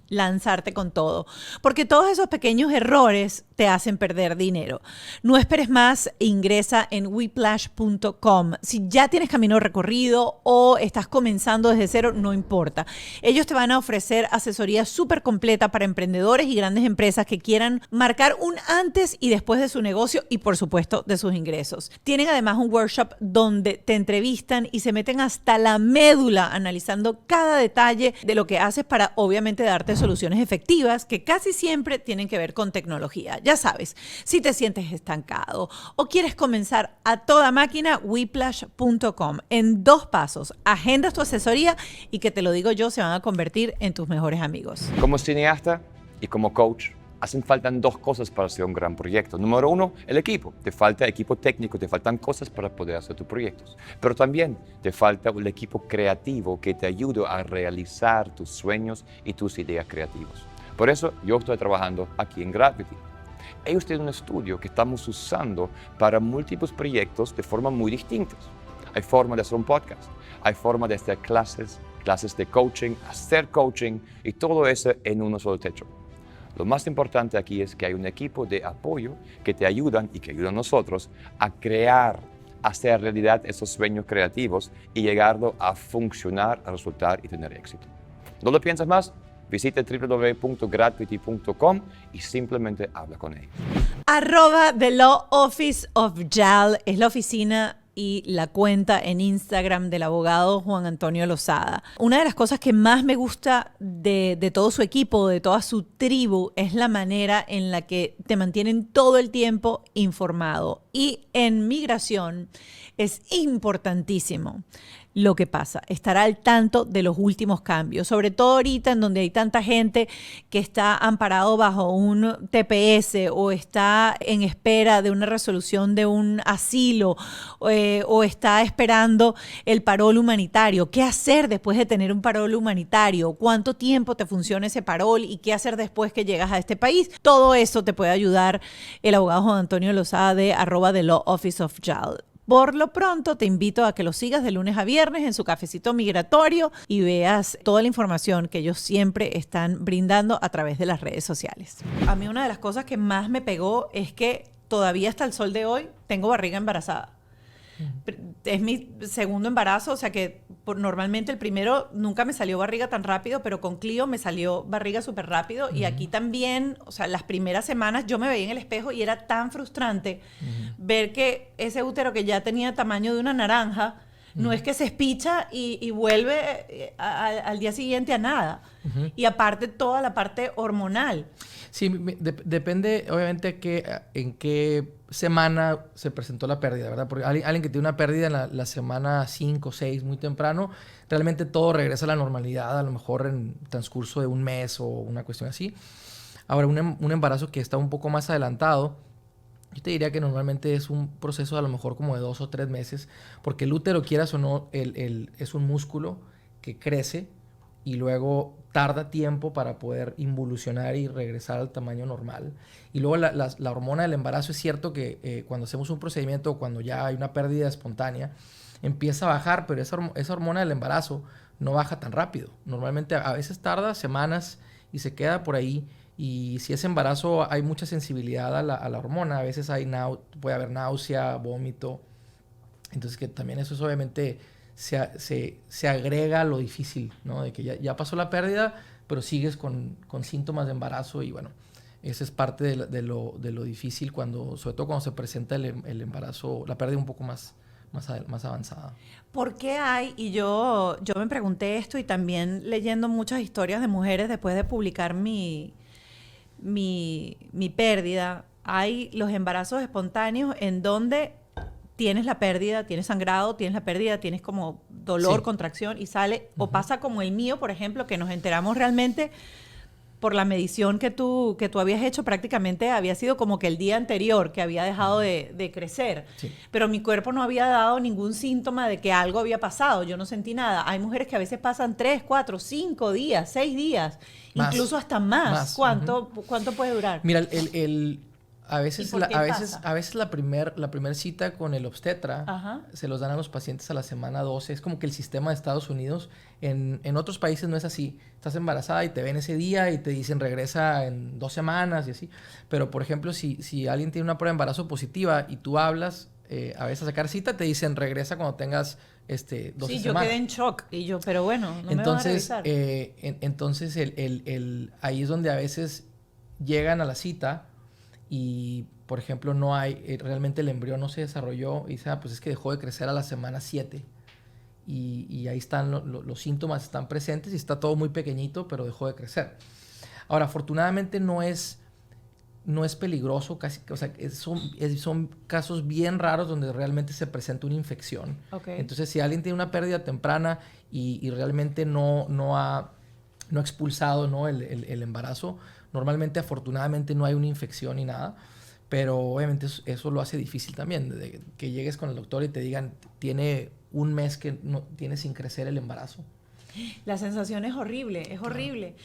lanzarte con todo. Porque todos esos pequeños errores te hacen perder dinero. No esperes más, ingresa en whiplash.com. Si ya tienes camino recorrido o estás comenzando desde cero, no importa. Ellos te van a ofrecer asesoría súper completa para emprendedores y grandes empresas que quieran marcar un antes y después de su negocio y, por supuesto, de sus ingresos. Tienen además un workshop donde te entrevistan y se meten hasta la médula analizando cada detalle de lo que haces para, obviamente, darte soluciones efectivas que casi siempre tienen que ver con tecnología. Ya sabes, si te sientes estancado o quieres comenzar a toda máquina, whiplash.com. En 2 pasos, agendas tu asesoría y, que te lo digo yo, se van a convertir en tus mejores amigos. Como cineasta y como coach, hacen falta 2 cosas para hacer un gran proyecto. Número 1, el equipo. Te falta equipo técnico, te faltan cosas para poder hacer tus proyectos. Pero también te falta el equipo creativo que te ayude a realizar tus sueños y tus ideas creativas. Por eso yo estoy trabajando aquí en Gravity. Ellos tienen un estudio que estamos usando para múltiples proyectos de forma muy distintas. Hay forma de hacer un podcast, hay forma de hacer clases de coaching, hacer coaching y todo eso en un solo techo. Lo más importante aquí es que hay un equipo de apoyo que te ayudan y que ayudan a nosotros a crear, a hacer realidad esos sueños creativos y llegarlo a funcionar, a resultar y tener éxito. ¿No lo piensas más? Visita www.gravity.com y simplemente habla con ellos. @The Law Office of JAL es la oficina y la cuenta en Instagram del abogado Juan Antonio Lozada. Una de las cosas que más me gusta de todo su equipo, de toda su tribu, es la manera en la que te mantienen todo el tiempo informado. Y en migración es importantísimo lo que pasa, estar al tanto de los últimos cambios, sobre todo ahorita en donde hay tanta gente que está amparado bajo un TPS o está en espera de una resolución de un asilo o está esperando el parol humanitario. ¿Qué hacer después de tener un parol humanitario? ¿Cuánto tiempo te funciona ese parol? ¿Y qué hacer después que llegas a este país? Todo eso te puede ayudar el abogado Juan Antonio Lozada de @The Law Office of JAL. Por lo pronto, te invito a que lo sigas de lunes a viernes en su cafecito migratorio y veas toda la información que ellos siempre están brindando a través de las redes sociales. A mí una de las cosas que más me pegó es que todavía hasta el sol de hoy tengo barriga embarazada. Es mi segundo embarazo, o sea que normalmente el primero nunca me salió barriga tan rápido, pero con Clio me salió barriga súper rápido. Y aquí también, o sea, las primeras semanas yo me veía en el espejo y era tan frustrante ver que ese útero que ya tenía tamaño de una naranja, no es que se espicha y vuelve al día siguiente a nada. Y aparte toda la parte hormonal. Sí, depende obviamente en qué semana se presentó la pérdida, ¿verdad? Porque alguien que tiene una pérdida en la semana 5 o 6, muy temprano, realmente todo regresa a la normalidad, a lo mejor en transcurso de un mes o una cuestión así. Ahora, un embarazo que está un poco más adelantado, yo te diría que normalmente es un proceso a lo mejor como de 2 o 3 meses, porque el útero, quieras o no, es un músculo que crece y luego tarda tiempo para poder involucionar y regresar al tamaño normal. Y luego la hormona del embarazo, es cierto que cuando hacemos un procedimiento, cuando ya hay una pérdida espontánea, empieza a bajar, pero esa hormona del embarazo no baja tan rápido. Normalmente a veces tarda semanas y se queda por ahí. Y si es embarazo, hay mucha sensibilidad a la hormona. A veces puede haber náusea, vómito. Entonces, que también eso es obviamente se agrega a lo difícil, ¿no? De que ya pasó la pérdida, pero sigues con síntomas de embarazo. Y bueno, esa es parte de lo difícil, sobre todo cuando se presenta el embarazo, la pérdida un poco más avanzada. ¿Por qué hay? Y yo me pregunté esto, y también leyendo muchas historias de mujeres después de publicar mi pérdida, hay los embarazos espontáneos en donde tienes la pérdida, tienes sangrado, tienes la pérdida, tienes como dolor, contracción y sale, o pasa como el mío, por ejemplo, que nos enteramos realmente por la medición que tú habías hecho. Prácticamente había sido como que el día anterior que había dejado de crecer. Sí. Pero mi cuerpo no había dado ningún síntoma de que algo había pasado. Yo no sentí nada. Hay mujeres que a veces pasan 3, 4, 5 días, 6 días, incluso hasta más. ¿Cuánto puede durar? Mira, a veces la primer cita con el obstetra se los dan a los pacientes a la semana 12. Es como que el sistema de Estados Unidos, en otros países no es así. Estás embarazada y te ven ese día y te dicen regresa en 2 semanas y así. Pero, por ejemplo, si alguien tiene una prueba de embarazo positiva y tú hablas a veces a sacar cita, te dicen regresa cuando tengas 12 semanas. Sí, yo quedé en shock. Y yo, pero bueno, no me van a revisar. Entonces, ahí es donde a veces llegan a la cita y, por ejemplo, no hay, realmente el embrión no se desarrolló y dice, pues es que dejó de crecer a la semana 7 y ahí están los síntomas, están presentes y está todo muy pequeñito, pero dejó de crecer. Ahora, afortunadamente no es peligroso, casi, o sea, son casos bien raros donde realmente se presenta una infección. Okay. Entonces, si alguien tiene una pérdida temprana y realmente no ha expulsado, ¿no?, el embarazo, normalmente, afortunadamente, no hay una infección ni nada, pero obviamente eso lo hace difícil también, de que llegues con el doctor y te digan, tiene un mes que no tiene sin crecer el embarazo. La sensación es horrible, es horrible.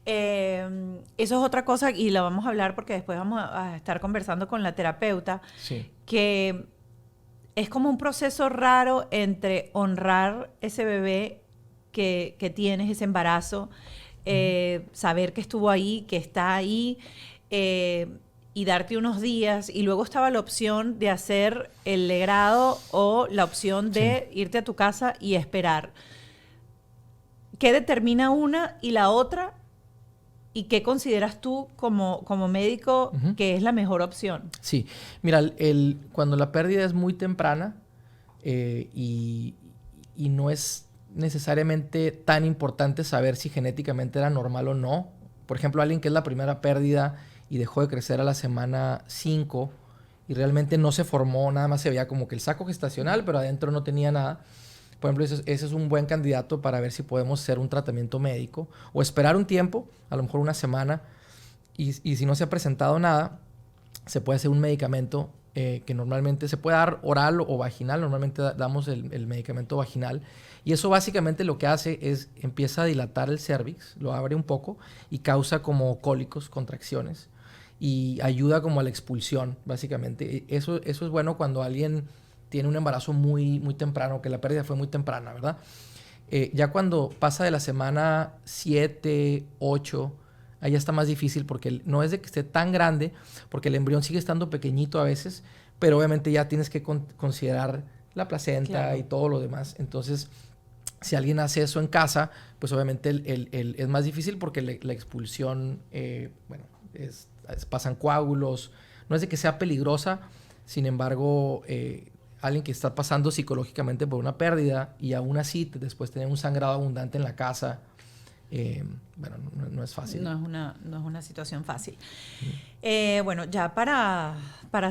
Eso es otra cosa, y la vamos a hablar porque después vamos a estar conversando con la terapeuta, sí, que es como un proceso raro entre honrar ese bebé que tienes, ese embarazo, saber que estuvo ahí, que está ahí, y darte unos días. Y luego estaba la opción de hacer el legrado o la opción de irte a tu casa y esperar. ¿Qué determina una y la otra? ¿Y qué consideras tú como médico que es la mejor opción? Sí, mira, cuando la pérdida es muy temprana y no es necesariamente tan importante saber si genéticamente era normal o no. Por ejemplo, alguien que es la primera pérdida y dejó de crecer a la semana 5 y realmente no se formó, nada más se veía como que el saco gestacional, pero adentro no tenía nada. Por ejemplo, ese es un buen candidato para ver si podemos hacer un tratamiento médico o esperar un tiempo, a lo mejor una semana, y si no se ha presentado nada, se puede hacer un medicamento que normalmente se puede dar oral o vaginal. Normalmente damos el medicamento vaginal, y eso básicamente lo que hace es empieza a dilatar el cérvix, lo abre un poco y causa como cólicos, contracciones, y ayuda como a la expulsión, básicamente. Eso es bueno cuando alguien tiene un embarazo muy, muy temprano, que la pérdida fue muy temprana, ¿verdad? Ya cuando pasa de la semana 7, 8, ahí ya está más difícil, porque no es de que esté tan grande, porque el embrión sigue estando pequeñito a veces, pero obviamente ya tienes que considerar la placenta, claro, y todo lo demás. Entonces, si alguien hace eso en casa, pues obviamente es más difícil, porque la expulsión, pasan coágulos. No es de que sea peligrosa, sin embargo, alguien que está pasando psicológicamente por una pérdida y aún así después tener un sangrado abundante en la casa, no es fácil. No es una situación fácil. Bueno, ya para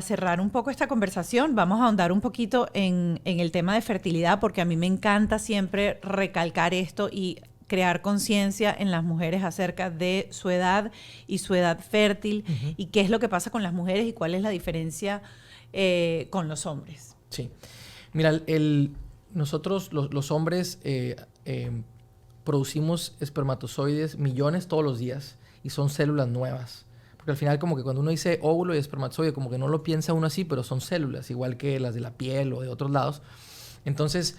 cerrar un poco esta conversación, vamos a ahondar un poquito en el tema de fertilidad, porque a mí me encanta siempre recalcar esto y crear conciencia en las mujeres acerca de su edad y su edad fértil, y qué es lo que pasa con las mujeres y cuál es la diferencia con los hombres. Sí. Mira, nosotros los hombres producimos espermatozoides millones todos los días, y son células nuevas. Porque al final, como que cuando uno dice óvulo y espermatozoide, como que no lo piensa uno así, pero son células, igual que las de la piel o de otros lados. Entonces,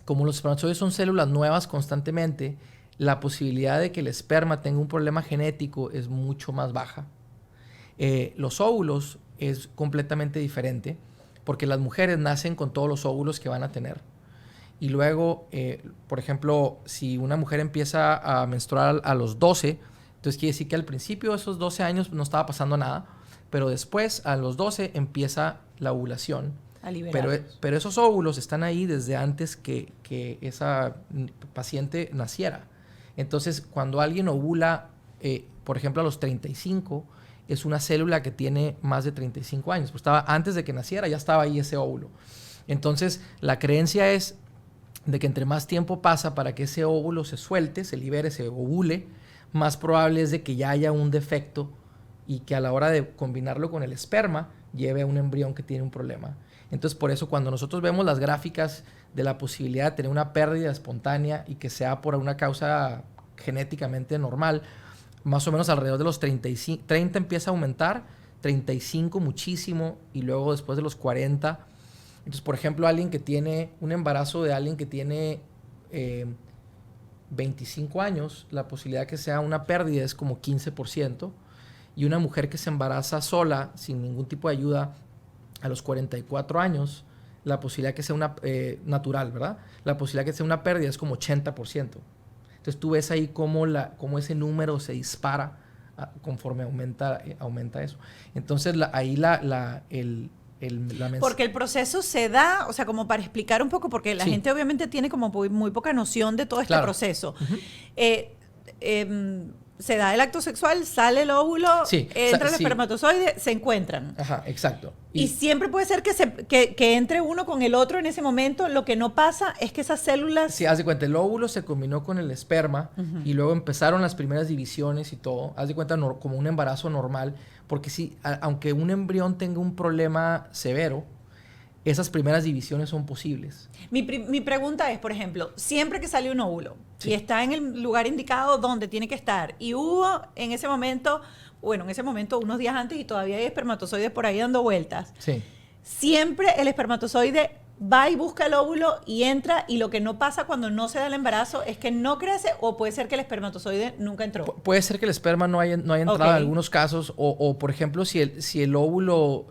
como los espermatozoides son células nuevas constantemente, la posibilidad de que el esperma tenga un problema genético es mucho más baja. Los óvulos es completamente diferente, porque las mujeres nacen con todos los óvulos que van a tener. Y luego, por ejemplo, si una mujer empieza a menstruar a los 12, entonces quiere decir que al principio de esos 12 años no estaba pasando nada, pero después, a los 12, empieza la ovulación. Pero esos óvulos están ahí desde antes que esa paciente naciera. Entonces, cuando alguien ovula, por ejemplo, a los 35, es una célula que tiene más de 35 años. Pues estaba antes de que naciera, ya estaba ahí ese óvulo. Entonces, la creencia es de que entre más tiempo pasa para que ese óvulo se suelte, se libere, se ovule, más probable es de que ya haya un defecto y que a la hora de combinarlo con el esperma lleve a un embrión que tiene un problema. Entonces, por eso cuando nosotros vemos las gráficas de la posibilidad de tener una pérdida espontánea y que sea por una causa genéticamente normal, más o menos alrededor de los 30 empieza a aumentar, 35 muchísimo, y luego después de los 40. Entonces, por ejemplo, alguien que tiene un embarazo de alguien que tiene 25 años, la posibilidad de que sea una pérdida es como 15%. Y una mujer que se embaraza sola, sin ningún tipo de ayuda, a los 44 años, la posibilidad de que sea una natural, ¿verdad? La posibilidad de que sea una pérdida es como 80%. Entonces tú ves ahí cómo ese número se dispara conforme aumenta eso. Entonces porque el proceso se da, o sea, como para explicar un poco, porque la gente obviamente tiene como muy poca noción de todo este proceso. Se da el acto sexual, sale el óvulo, entra el espermatozoide, se encuentran. Ajá, exacto. Y siempre puede ser que entre uno con el otro en ese momento. Lo que no pasa es que esas células... Sí, haz de cuenta, el óvulo se combinó con el esperma y luego empezaron las primeras divisiones y todo. Haz de cuenta como un embarazo normal, porque aunque un embrión tenga un problema severo, esas primeras divisiones son posibles. Mi pregunta es, por ejemplo, siempre que sale un óvulo y está en el lugar indicado donde tiene que estar, y hubo en ese momento unos días antes y todavía hay espermatozoides por ahí dando vueltas, siempre el espermatozoide va y busca el óvulo y entra, y lo que no pasa cuando no se da el embarazo es que no crece, o puede ser que el espermatozoide nunca entró. Puede ser que el esperma no haya entrado en algunos casos, o por ejemplo, si el óvulo...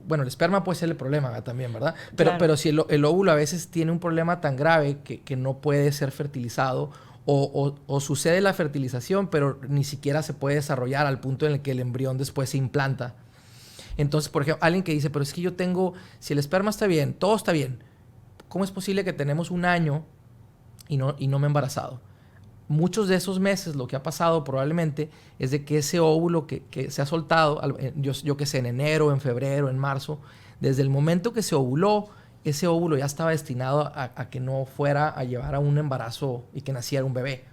bueno, el esperma puede ser el problema también, ¿verdad? Pero si el óvulo a veces tiene un problema tan grave que no puede ser fertilizado, o sucede la fertilización, pero ni siquiera se puede desarrollar al punto en el que el embrión después se implanta. Entonces, por ejemplo, alguien que dice, pero es que si el esperma está bien, todo está bien, ¿cómo es posible que tenemos un año y no me he embarazado? Muchos de esos meses lo que ha pasado probablemente es de que ese óvulo que se ha soltado, yo que sé, en enero, en febrero, en marzo, desde el momento que se ovuló, ese óvulo ya estaba destinado a que no fuera a llevar a un embarazo y que naciera un bebé.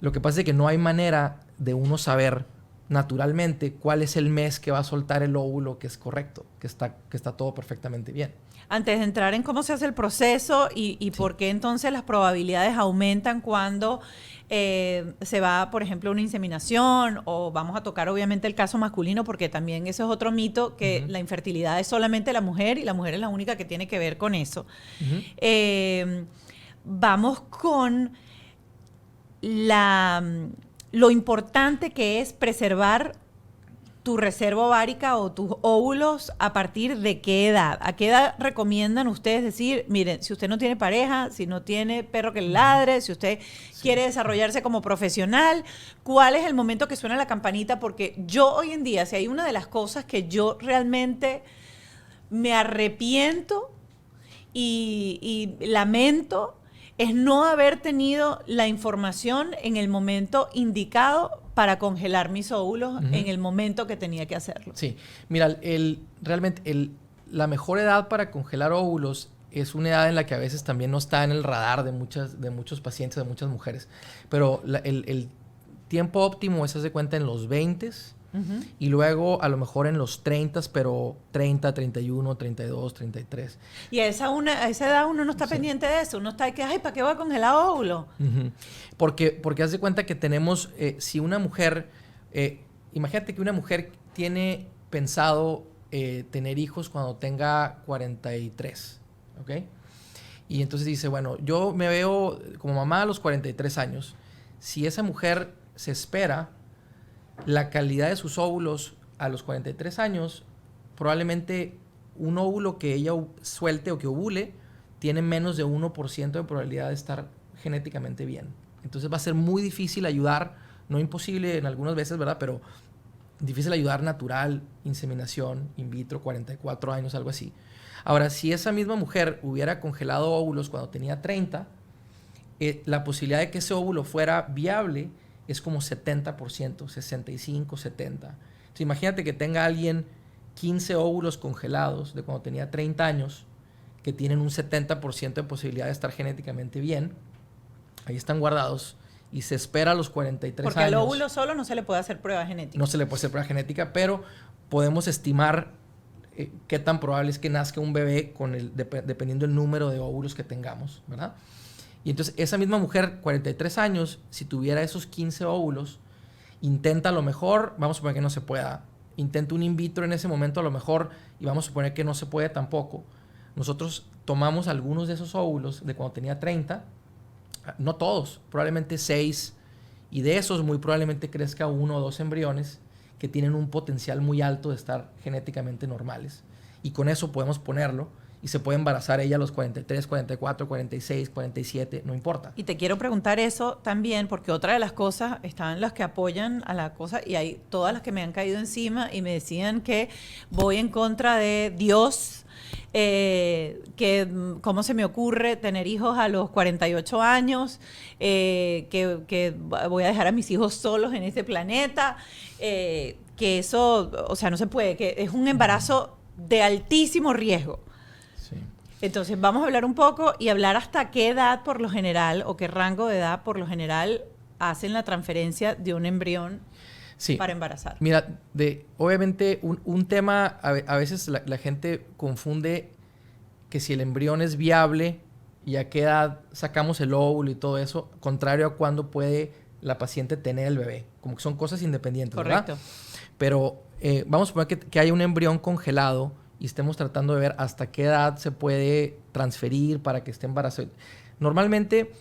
Lo que pasa es que no hay manera de uno saber naturalmente cuál es el mes que va a soltar el óvulo que es correcto, que está todo perfectamente bien. Antes de entrar en cómo se hace el proceso y por qué entonces las probabilidades aumentan cuando se va, por ejemplo, a una inseminación, o vamos a tocar obviamente el caso masculino, porque también eso es otro mito, que la infertilidad es solamente la mujer y la mujer es la única que tiene que ver con eso. Vamos con lo importante que es preservar tu reserva ovárica o tus óvulos. ¿A partir de qué edad? ¿A qué edad recomiendan ustedes decir, miren, si usted no tiene pareja, si no tiene perro que le ladre, si usted quiere desarrollarse como profesional, cuál es el momento que suena la campanita? Porque yo hoy en día, si hay una de las cosas que yo realmente me arrepiento y lamento, es no haber tenido la información en el momento indicado para congelar mis óvulos en el momento que tenía que hacerlo. Sí, mira, realmente la mejor edad para congelar óvulos es una edad en la que a veces también no está en el radar de muchos pacientes, de muchas mujeres. Pero el tiempo óptimo es, haz de cuenta, en los 20s, y luego a lo mejor en los 30s, pero 30, 31, 32, 33. Y a esa edad uno no está pendiente de eso. Uno está que, ay, ¿para qué voy a congelar óvulos? Porque haz de cuenta que tenemos, si una mujer, imagínate que una mujer tiene pensado tener hijos cuando tenga 43, ¿ok? Y entonces dice, bueno, yo me veo como mamá a los 43 años. Si esa mujer se espera, la calidad de sus óvulos a los 43 años, probablemente un óvulo que ella suelte o que ovule tiene menos de 1% de probabilidad de estar genéticamente bien. Entonces va a ser muy difícil ayudar, no imposible en algunas veces, ¿verdad? Pero difícil ayudar natural, inseminación, in vitro, 44 años, algo así. Ahora, si esa misma mujer hubiera congelado óvulos cuando tenía 30, la posibilidad de que ese óvulo fuera viable es como 70%, 65, 70. Entonces, imagínate que tenga alguien 15 óvulos congelados de cuando tenía 30 años, que tienen un 70% de posibilidad de estar genéticamente bien. Ahí están guardados y se espera a los 43 Porque años. al óvulo solo no se le puede hacer prueba genética. No se le puede hacer prueba genética, pero podemos estimar qué tan probable es que nazca un bebé dependiendo del número de óvulos que tengamos, ¿verdad? Y entonces esa misma mujer, 43 años, si tuviera esos 15 óvulos, intenta a lo mejor, vamos a suponer que no se pueda, intenta un in vitro en ese momento a lo mejor y vamos a suponer que no se puede tampoco. Nosotros tomamos algunos de esos óvulos de cuando tenía 30, no todos, probablemente 6, y de esos muy probablemente crezca 1 o 2 embriones que tienen un potencial muy alto de estar genéticamente normales. Y con eso podemos ponerlo y se puede embarazar ella a los 43, 44, 46, 47, no importa. Y te quiero preguntar eso también, porque otra de las cosas, están las que apoyan a la cosa, y hay todas las que me han caído encima y me decían que voy en contra de Dios, que cómo se me ocurre tener hijos a los 48 años, que voy a dejar a mis hijos solos en este planeta, que eso, o sea, no se puede, que es un embarazo de altísimo riesgo. Sí. Entonces vamos a hablar un poco y hablar hasta qué edad por lo general o qué rango de edad por lo general hacen la transferencia de un embrión para embarazar. Mira, obviamente un tema, a veces la gente confunde que si el embrión es viable y a qué edad sacamos el óvulo y todo eso, contrario a cuándo puede la paciente tener el bebé. Como que son cosas independientes, correcto, ¿verdad? Pero vamos a suponer que haya un embrión congelado y estemos tratando de ver hasta qué edad se puede transferir para que esté embarazado. Normalmente,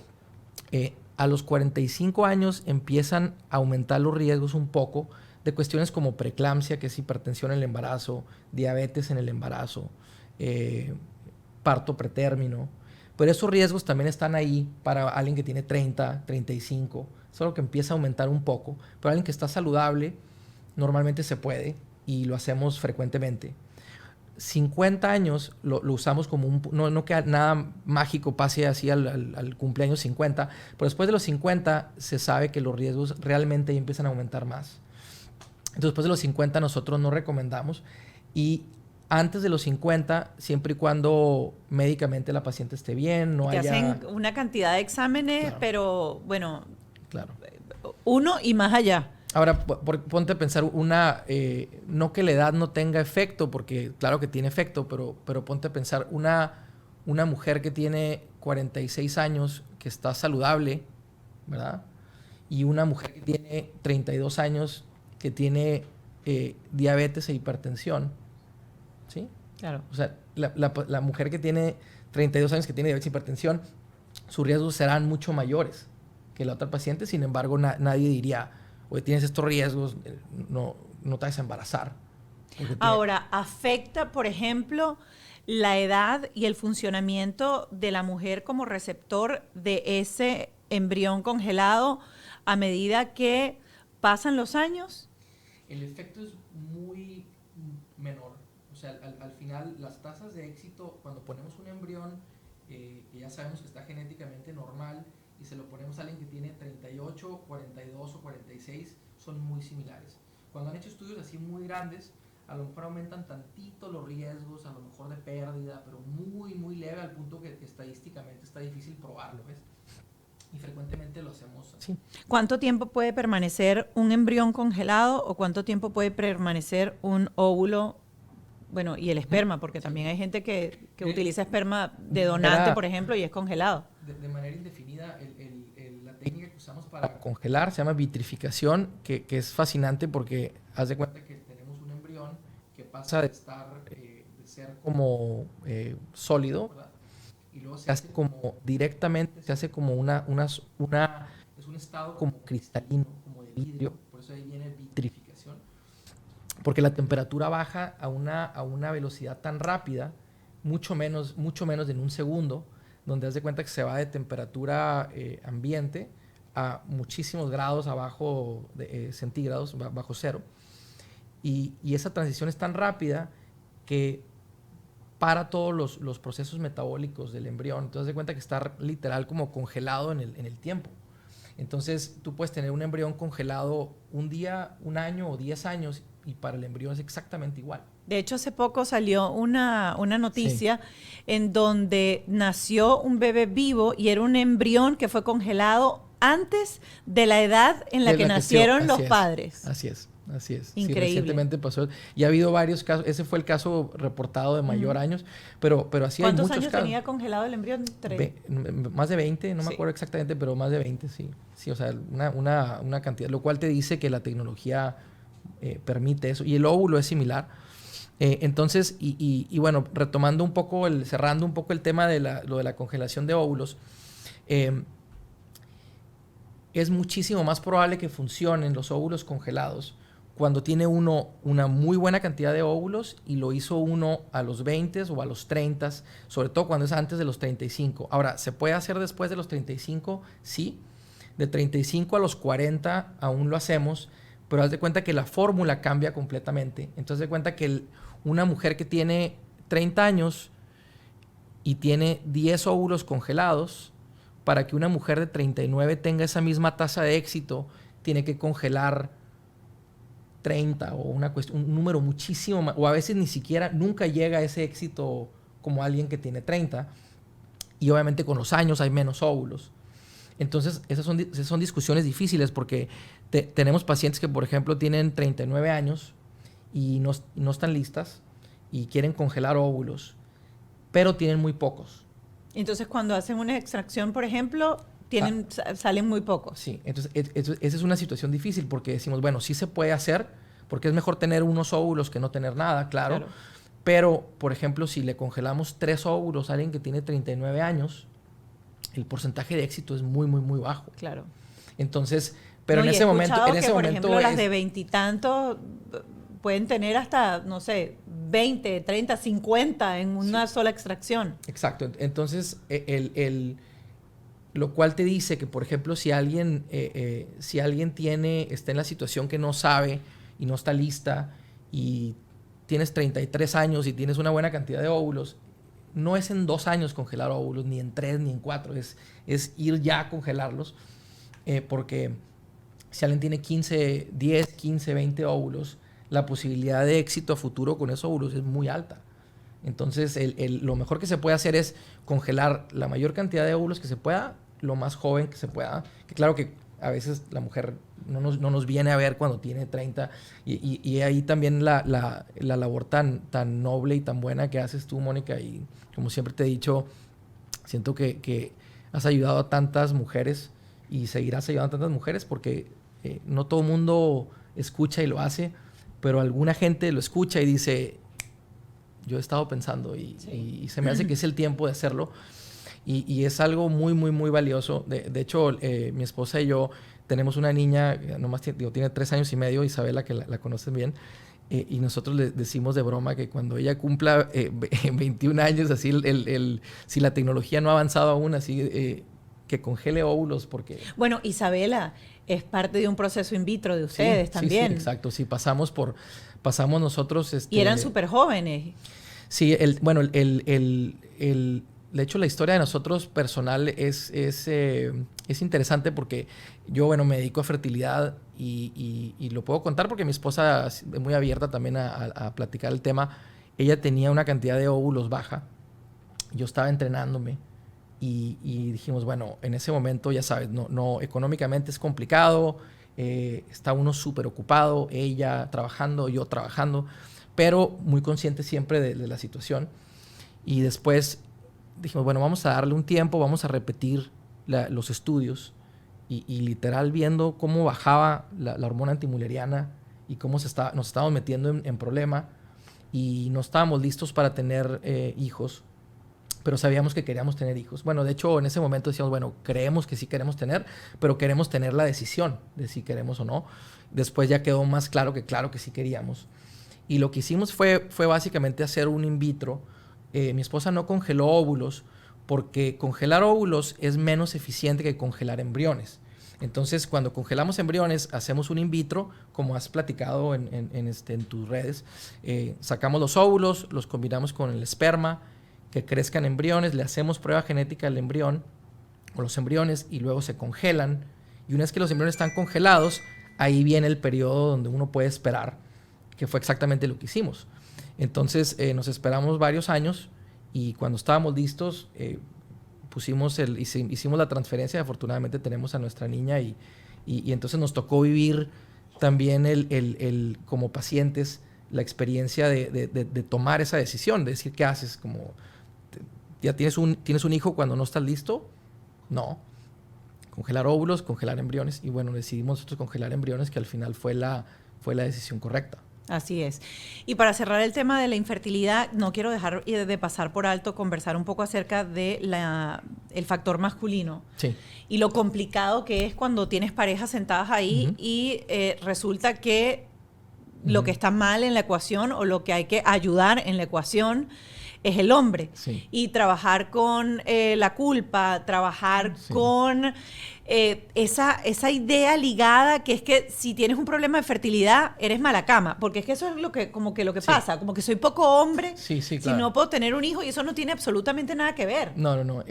a los 45 años empiezan a aumentar los riesgos un poco de cuestiones como preeclampsia, que es hipertensión en el embarazo, diabetes en el embarazo, parto pretérmino. Pero esos riesgos también están ahí para alguien que tiene 30, 35. Es algo que empieza a aumentar un poco. Pero alguien que está saludable, normalmente se puede y lo hacemos frecuentemente. 50 años lo usamos como no que nada mágico pase así al cumpleaños 50, pero después de los 50 se sabe que los riesgos realmente ya empiezan a aumentar más. Entonces después de los 50 nosotros no recomendamos, y antes de los 50, siempre y cuando médicamente la paciente esté bien, no te haya... hacen una cantidad de exámenes, Claro. Pero bueno, Claro. uno y más allá. Ahora, ponte a pensar no que la edad no tenga efecto, porque claro que tiene efecto, pero ponte a pensar una mujer que tiene 46 años, que está saludable, ¿verdad? Y una mujer que tiene 32 años, que tiene diabetes e hipertensión, ¿sí? Claro. O sea, la mujer que tiene 32 años, que tiene diabetes e hipertensión, sus riesgos serán mucho mayores que la otra paciente. Sin embargo, nadie diría, oye, tienes estos riesgos, no te vas a embarazar. Ahora, ¿afecta, por ejemplo, la edad y el funcionamiento de la mujer como receptor de ese embrión congelado a medida que pasan los años? El efecto es muy menor. O sea, al final, las tasas de éxito, cuando ponemos un embrión que ya sabemos que está genéticamente normal, y se lo ponemos a alguien que tiene 38, 42 o 46, son muy similares. Cuando han hecho estudios así muy grandes, a lo mejor aumentan tantito los riesgos, a lo mejor de pérdida, pero muy, muy leve, al punto que estadísticamente está difícil probarlo, ¿ves? Y frecuentemente lo hacemos así. ¿Cuánto tiempo puede permanecer un embrión congelado o cuánto tiempo puede permanecer un óvulo? Bueno, y el esperma, porque también hay gente que utiliza esperma de donante, por ejemplo, y es congelado. De manera indefinida, la técnica que usamos para congelar se llama vitrificación, que es fascinante porque haz de cuenta que tenemos un embrión que pasa de ser como sólido, ¿verdad? y luego se hace como directamente, se hace como es un estado como cristalino, como de vidrio, por eso ahí viene vitrificación, porque la temperatura baja a una velocidad tan rápida, mucho menos de en un segundo, donde haz de cuenta que se va de temperatura ambiente a muchísimos grados abajo centígrados, bajo cero. Y esa transición es tan rápida que para todos los procesos metabólicos del embrión. Entonces, haz de cuenta que está literal como congelado en el tiempo. Entonces, tú puedes tener un embrión congelado un día, un año o 10 años y para el embrión es exactamente igual. De hecho, hace poco salió una noticia en donde nació un bebé vivo y era un embrión que fue congelado antes de la edad en la que nacieron los padres. Así es. Increíble. Sí, recientemente pasó. Y ha habido varios casos. Ese fue el caso reportado de mayor años, pero así hay muchos casos. ¿Cuántos años tenía congelado el embrión? Más de 20, no me acuerdo exactamente, pero más de 20, sí. Sí, o sea, una cantidad, lo cual te dice que la tecnología permite eso. Y el óvulo es similar. Entonces, y bueno, retomando un poco, cerrando un poco el tema de lo de la congelación de óvulos, es muchísimo más probable que funcionen los óvulos congelados cuando tiene uno una muy buena cantidad de óvulos y lo hizo uno a los 20 o a los 30, sobre todo cuando es antes de los 35. Ahora, ¿se puede hacer después de los 35? Sí. De 35 a los 40 aún lo hacemos, pero haz de cuenta que la fórmula cambia completamente. Entonces, haz de cuenta que una mujer que tiene 30 años y tiene 10 óvulos congelados, para que una mujer de 39 tenga esa misma tasa de éxito, tiene que congelar 30 o un número muchísimo más, o a veces ni siquiera, nunca llega a ese éxito como alguien que tiene 30. Y obviamente con los años hay menos óvulos. Entonces, esas son discusiones difíciles porque tenemos pacientes que, por ejemplo, tienen 39 años y no están listas y quieren congelar óvulos, pero tienen muy pocos. Entonces, cuando hacen una extracción, por ejemplo, salen muy pocos. Sí, entonces esa es una situación difícil porque decimos, bueno, sí se puede hacer, porque es mejor tener unos óvulos que no tener nada, claro. Pero, por ejemplo, si le congelamos 3 óvulos a alguien que tiene 39 años, el porcentaje de éxito es muy, muy, muy bajo. Claro. Entonces, pero en ese momento... Por ejemplo, las de 20 y tantos pueden tener hasta, no sé, 20, 30, 50 en una sola extracción. Exacto. Entonces, lo cual te dice que, por ejemplo, si alguien está en la situación que no sabe y no está lista y tienes 33 años y tienes una buena cantidad de óvulos, no es en 2 años congelar óvulos, ni en 3, ni en 4, es ir ya a congelarlos, porque si alguien tiene 10, 15, 20 óvulos, la posibilidad de éxito a futuro con esos óvulos es muy alta. Entonces, lo mejor que se puede hacer es congelar la mayor cantidad de óvulos que se pueda, lo más joven que se pueda. Que claro que a veces la mujer no nos viene a ver cuando tiene 30. Y ahí también la labor tan noble y tan buena que haces tú, Mónica. Y como siempre te he dicho, siento que has ayudado a tantas mujeres y seguirás ayudando a tantas mujeres porque no todo el mundo escucha y lo hace, pero alguna gente lo escucha y dice... Yo he estado pensando y se me hace que es el tiempo de hacerlo. Y es algo muy, muy, muy valioso. De hecho, mi esposa y yo tenemos una niña, tiene 3 años y medio, Isabela, que la conocen bien. Y nosotros le decimos de broma que cuando ella cumpla 21 años, así si la tecnología no ha avanzado aún, así que congele óvulos porque... Bueno, Isabela es parte de un proceso in vitro de ustedes también. Sí, exacto. Sí, pasamos nosotros... Y eran súper jóvenes. Sí, de hecho, la historia de nosotros personal es interesante porque yo, me dedico a fertilidad y lo puedo contar porque mi esposa es muy abierta también a platicar el tema. Ella tenía una cantidad de óvulos baja. Yo estaba entrenándome y dijimos, bueno, en ese momento, ya sabes, no económicamente es complicado, está uno súper ocupado, ella trabajando, yo trabajando, pero muy consciente siempre de la situación. Y después dijimos, bueno, vamos a darle un tiempo, vamos a repetir los estudios y literal viendo cómo bajaba la hormona antimülleriana y cómo nos estábamos metiendo en problema y no estábamos listos para tener hijos. pero sabíamos que queríamos tener hijos. Bueno, de hecho, en ese momento decíamos, bueno, creemos que sí queremos tener, pero queremos tener la decisión de si queremos o no. Después ya quedó más claro que sí queríamos. Y lo que hicimos fue básicamente hacer un in vitro. Mi esposa no congeló óvulos porque congelar óvulos es menos eficiente que congelar embriones. Entonces, cuando congelamos embriones, hacemos un in vitro, como has platicado en tus redes. Sacamos los óvulos, los combinamos con el esperma, que crezcan embriones, le hacemos prueba genética al embrión o los embriones y luego se congelan. Y una vez que los embriones están congelados, ahí viene el periodo donde uno puede esperar, que fue exactamente lo que hicimos. Entonces nos esperamos varios años y cuando estábamos listos hicimos la transferencia. Afortunadamente tenemos a nuestra niña y entonces nos tocó vivir también como pacientes la experiencia de tomar esa decisión, de decir, ¿qué haces? Como, ¿ya tienes un hijo cuando no estás listo? No. Congelar óvulos, congelar embriones. Y bueno, decidimos nosotros congelar embriones, que al final fue la decisión correcta. Así es. Y para cerrar el tema de la infertilidad, no quiero dejar de pasar por alto conversar un poco acerca de el factor masculino. Sí. Y lo complicado que es cuando tienes parejas sentadas ahí y resulta que lo que está mal en la ecuación o lo que hay que ayudar en la ecuación es el hombre. Sí. Y trabajar con la culpa, trabajar con esa idea ligada que es que si tienes un problema de fertilidad, eres mala cama. Porque es que eso es lo que pasa. Como que soy poco hombre claro. Si no puedo tener un hijo, y eso no tiene absolutamente nada que ver. No.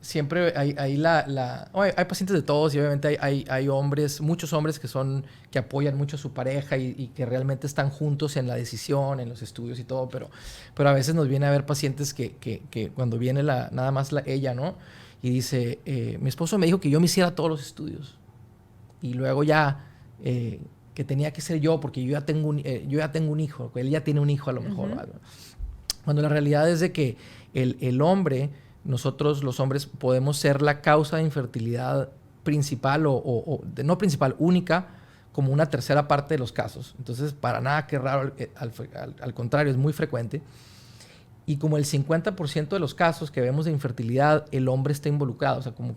Siempre hay hay pacientes de todos y obviamente hay hombres, muchos hombres que apoyan mucho a su pareja y que realmente están juntos en la decisión, en los estudios y todo, pero a veces nos viene a ver pacientes que cuando viene nada más ella, ¿no? Y dice, mi esposo me dijo que yo me hiciera todos los estudios y luego ya que tenía que ser yo porque yo ya tengo un hijo, que él ya tiene un hijo a lo mejor. Uh-huh. Cuando la realidad es de que el hombre... Nosotros, los hombres, podemos ser la causa de infertilidad principal no principal, única, como una tercera parte de los casos. Entonces, para nada que raro, al contrario, es muy frecuente. Y como el 50% de los casos que vemos de infertilidad, el hombre está involucrado. O sea, como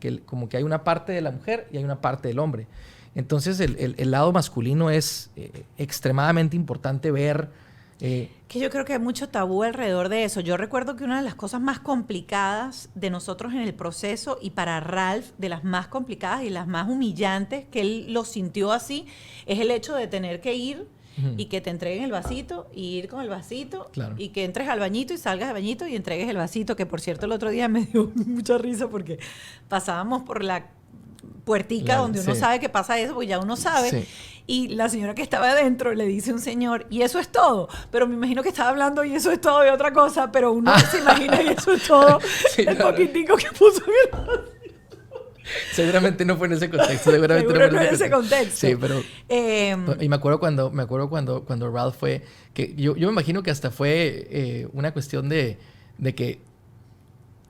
que hay una parte de la mujer y hay una parte del hombre. Entonces, el lado masculino es extremadamente importante ver. Que yo creo que hay mucho tabú alrededor de eso. Yo recuerdo que una de las cosas más complicadas de nosotros en el proceso, y para Ralph, de las más complicadas y las más humillantes, que él lo sintió así, es el hecho de tener que ir y que te entreguen el vasito y ir con el vasito, claro. Y que entres al bañito y salgas del bañito y entregues el vasito, que por cierto el otro día me dio mucha risa porque pasábamos por la puertica donde uno sabe que pasa eso, porque ya uno sabe. Sí. Y la señora que estaba adentro le dice a un señor, y eso es todo. Pero me imagino que estaba hablando y eso es todo de otra cosa, pero uno se imagina y eso es todo. Sí, el poquitico que puso en el vasito. Seguramente no fue en ese contexto. Seguramente no fue en ese contexto. Sí, pero... y me acuerdo cuando Ralph fue... que yo me imagino que hasta fue una cuestión de que...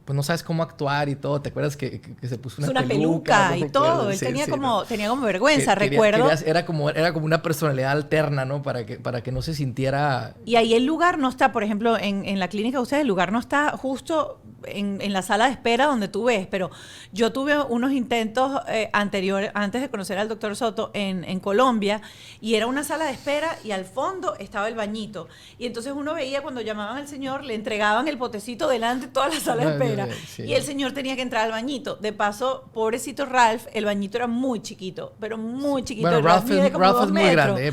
pues no sabes cómo actuar y todo. ¿Te acuerdas que se puso una peluca y todo? Él tenía como vergüenza, recuerdo. Era como una personalidad alterna, ¿no? Para que no se sintiera... Y ahí el lugar no está, por ejemplo, en la clínica de ustedes, el lugar no está justo en la sala de espera donde tú ves, pero yo tuve unos intentos anteriores, antes de conocer al doctor Soto, en Colombia, y era una sala de espera y al fondo estaba el bañito. Y entonces uno veía cuando llamaban al señor, le entregaban el potecito delante de toda la sala de espera. Sí. Y el señor tenía que entrar al bañito. De paso, pobrecito Ralph, el bañito era muy chiquito, pero muy chiquito. Bueno, Ralph es muy grande.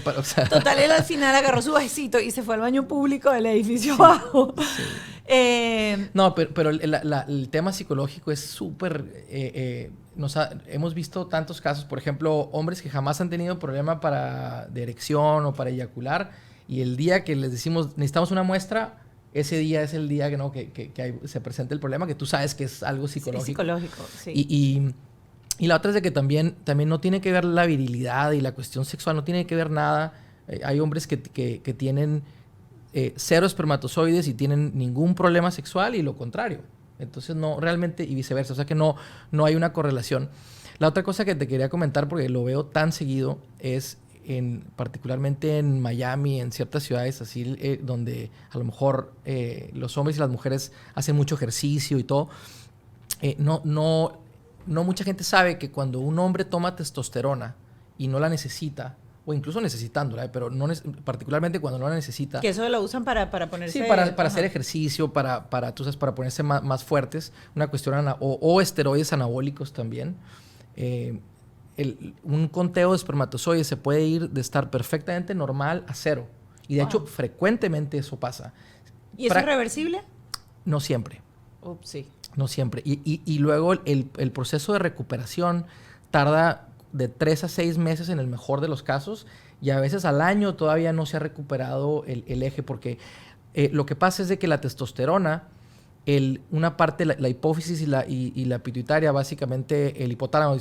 Total, él al final agarró su vasito y se fue al baño público del edificio abajo. Sí. No, pero el tema psicológico es súper... hemos visto tantos casos, por ejemplo, hombres que jamás han tenido problema de erección o para eyacular, y el día que les decimos, necesitamos una muestra... Ese día es el día que se presenta el problema, que tú sabes que es algo psicológico. Sí, psicológico, sí. Y la otra es de que también no tiene que ver la virilidad y la cuestión sexual, no tiene que ver nada. Hay hombres que tienen 0 espermatozoides y tienen ningún problema sexual y lo contrario. Entonces no, realmente, y viceversa, o sea que no hay una correlación. La otra cosa que te quería comentar, porque lo veo tan seguido, es particularmente en Miami, en ciertas ciudades así, donde a lo mejor los hombres y las mujeres hacen mucho ejercicio y todo, no mucha gente sabe que cuando un hombre toma testosterona y no la necesita, o incluso necesitándola, pero no particularmente cuando no la necesita. Que eso lo usan para ponerse... Sí, para hacer ejercicio, tú sabes, para ponerse más fuertes. Una cuestión, o esteroides anabólicos también. Un conteo de espermatozoides se puede ir de estar perfectamente normal a 0. Y de hecho, frecuentemente eso pasa. ¿Y eso es reversible? No siempre. Sí. No siempre. Y luego el proceso de recuperación tarda de 3 a 6 meses en el mejor de los casos, y a veces al año todavía no se ha recuperado el eje, porque lo que pasa es de que la testosterona, una parte, la hipófisis y la pituitaria, básicamente el hipotálamo,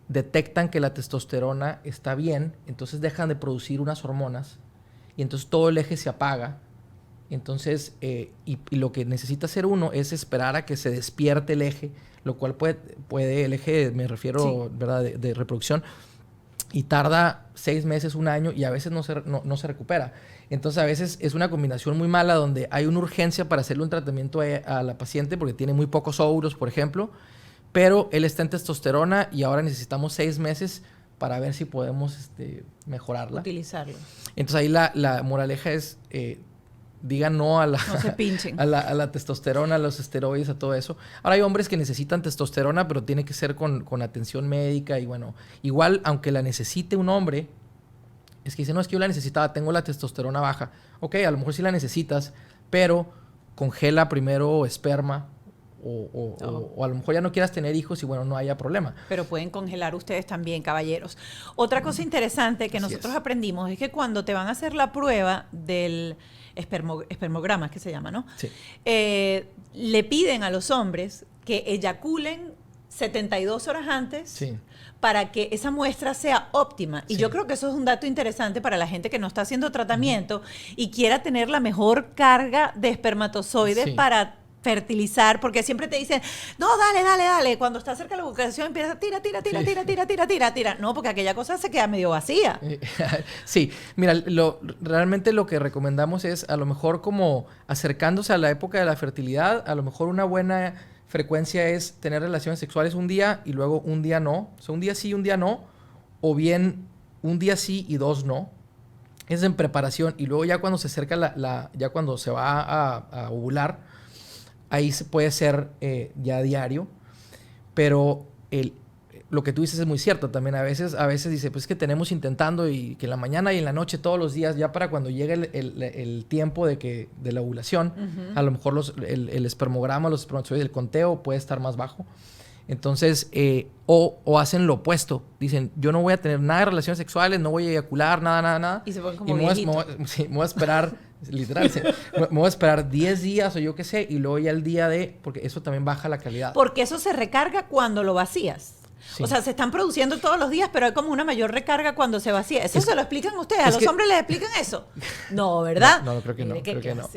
detectan que la testosterona está bien, entonces dejan de producir unas hormonas, y entonces todo el eje se apaga. Entonces, y lo que necesita hacer uno es esperar a que se despierte el eje, lo cual puede el eje, me refiero, sí, ¿verdad?, de reproducción, y tarda 6 meses, 1 año, y a veces no se recupera. Entonces, a veces es una combinación muy mala donde hay una urgencia para hacerle un tratamiento a la paciente porque tiene muy pocos óvulos, por ejemplo, pero él está en testosterona y ahora necesitamos 6 meses para ver si podemos mejorarla. Utilizarlo. Entonces, ahí la moraleja es... digan no a la, no se pinchen. a la testosterona, a los esteroides, a todo eso. Ahora hay hombres que necesitan testosterona, pero tiene que ser con atención médica. Y bueno, igual, aunque la necesite un hombre, es que dice, no, es que yo la necesitaba, tengo la testosterona baja. Ok, a lo mejor sí la necesitas, pero congela primero esperma. O a lo mejor ya no quieras tener hijos y bueno, no haya problema. Pero pueden congelar ustedes también, caballeros. Otra cosa interesante que nosotros aprendimos es que cuando te van a hacer la prueba del espermograma, que se llama, ¿no? Sí. Le piden a los hombres que eyaculen 72 horas antes, sí, para que esa muestra sea óptima. Y sí, yo creo que eso es un dato interesante para la gente que no está haciendo tratamiento y quiera tener la mejor carga de espermatozoides, sí, para fertilizar, porque siempre te dicen, no, dale, cuando está cerca de la ovulación empieza, tira, no, porque aquella cosa se queda medio vacía. Sí, mira, realmente lo que recomendamos es, a lo mejor como acercándose a la época de la fertilidad, a lo mejor una buena frecuencia es tener relaciones sexuales un día y luego un día no, o sea, un día sí y un día no, o bien un día sí y 2 no. Es en preparación, y luego ya cuando se acerca ya cuando se va a ovular, ahí se puede ser ya diario, pero lo que tú dices es muy cierto también. A veces dice, pues es que tenemos intentando y que en la mañana y en la noche todos los días, ya para cuando llegue el tiempo de la ovulación, a lo mejor el espermograma, los espermatozoides, el conteo puede estar más bajo. Entonces, o hacen lo opuesto. Dicen, yo no voy a tener nada de relaciones sexuales, no voy a eyacular, nada. Y se ponen como me voy a esperar, literal, me voy a esperar 10 días o yo qué sé, y luego ya el día porque eso también baja la calidad. Porque eso se recarga cuando lo vacías. Sí. O sea, se están produciendo todos los días, pero hay como una mayor recarga cuando se vacía. ¿Eso se lo explican ustedes? ¿A los hombres les explican eso? No, ¿verdad? No, creo que no. Creo que no.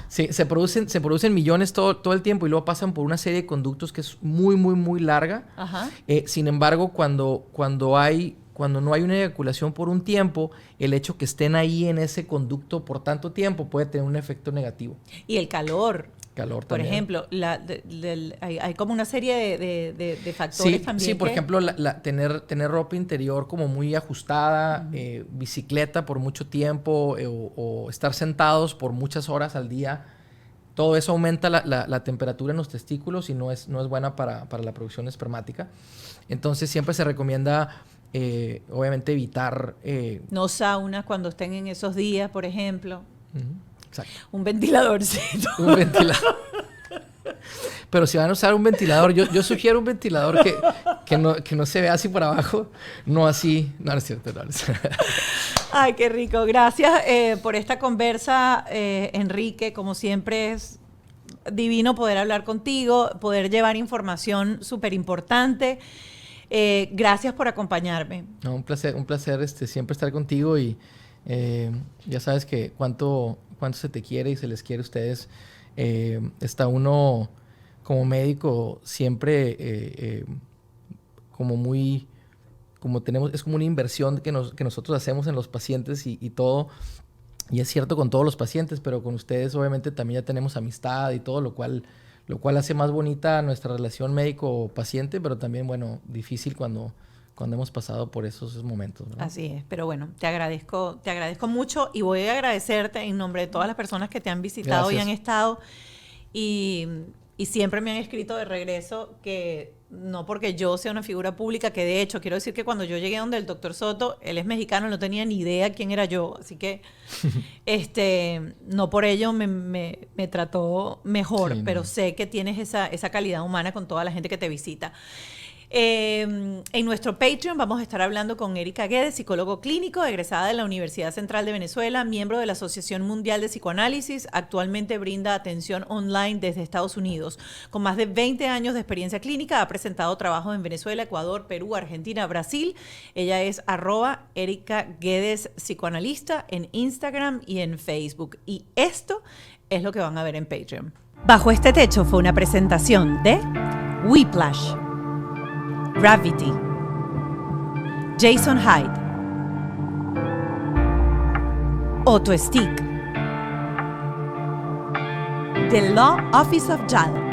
Sí, se producen millones todo el tiempo y luego pasan por una serie de conductos que es muy, muy, muy larga. Ajá. Sin embargo, cuando no hay una eyaculación por un tiempo, el hecho que estén ahí en ese conducto por tanto tiempo puede tener un efecto negativo. Y el calor. Por también. Ejemplo, hay como una serie de factores también. Sí, por ejemplo, tener ropa interior como muy ajustada, bicicleta por mucho tiempo, o estar sentados por muchas horas al día. Todo eso aumenta la temperatura en los testículos y no es buena para la producción espermática. Entonces siempre se recomienda obviamente evitar... no sauna cuando estén en esos días, por ejemplo. Exacto. Un ventiladorcito. Un ventilador. Pero si van a usar un ventilador, yo sugiero un ventilador que no se vea así por abajo, no así. No es cierto. Ay, qué rico. Gracias por esta conversa, Enrique. Como siempre es divino poder hablar contigo, poder llevar información súper importante. Gracias por acompaña.me. No, un placer siempre estar contigo y ya sabes que cuánto se te quiere y se les quiere a ustedes. Está uno como médico siempre como muy como es como una inversión que nosotros hacemos en los pacientes y todo. Y es cierto con todos los pacientes, pero con ustedes obviamente también ya tenemos amistad y todo, lo cual hace más bonita nuestra relación médico-paciente, pero también, bueno, difícil cuando hemos pasado por esos momentos, ¿no? Así es, pero bueno, te agradezco mucho y voy a agradecerte en nombre de todas las personas que te han visitado y han estado y siempre me han escrito de regreso que no porque yo sea una figura pública, que de hecho quiero decir que cuando yo llegué donde el doctor Soto, él es mexicano, no tenía ni idea quién era yo, así que no por ello me trató mejor, sí, pero sé que tienes esa calidad humana con toda la gente que te visita. En nuestro Patreon vamos a estar hablando con Erika Guedes, psicólogo clínico, egresada de la Universidad Central de Venezuela, miembro de la Asociación Mundial de Psicoanálisis, actualmente brinda atención online desde Estados Unidos. Con más de 20 años de experiencia clínica, ha presentado trabajos en Venezuela, Ecuador, Perú, Argentina, Brasil. Ella es @Erika Guedes Psicoanalista en Instagram y en Facebook. Y esto es lo que van a ver en Patreon. Bajo este techo fue una presentación de Whiplash, Gravity, Jason Hyde, Auto Stick, The Law Office of JAL,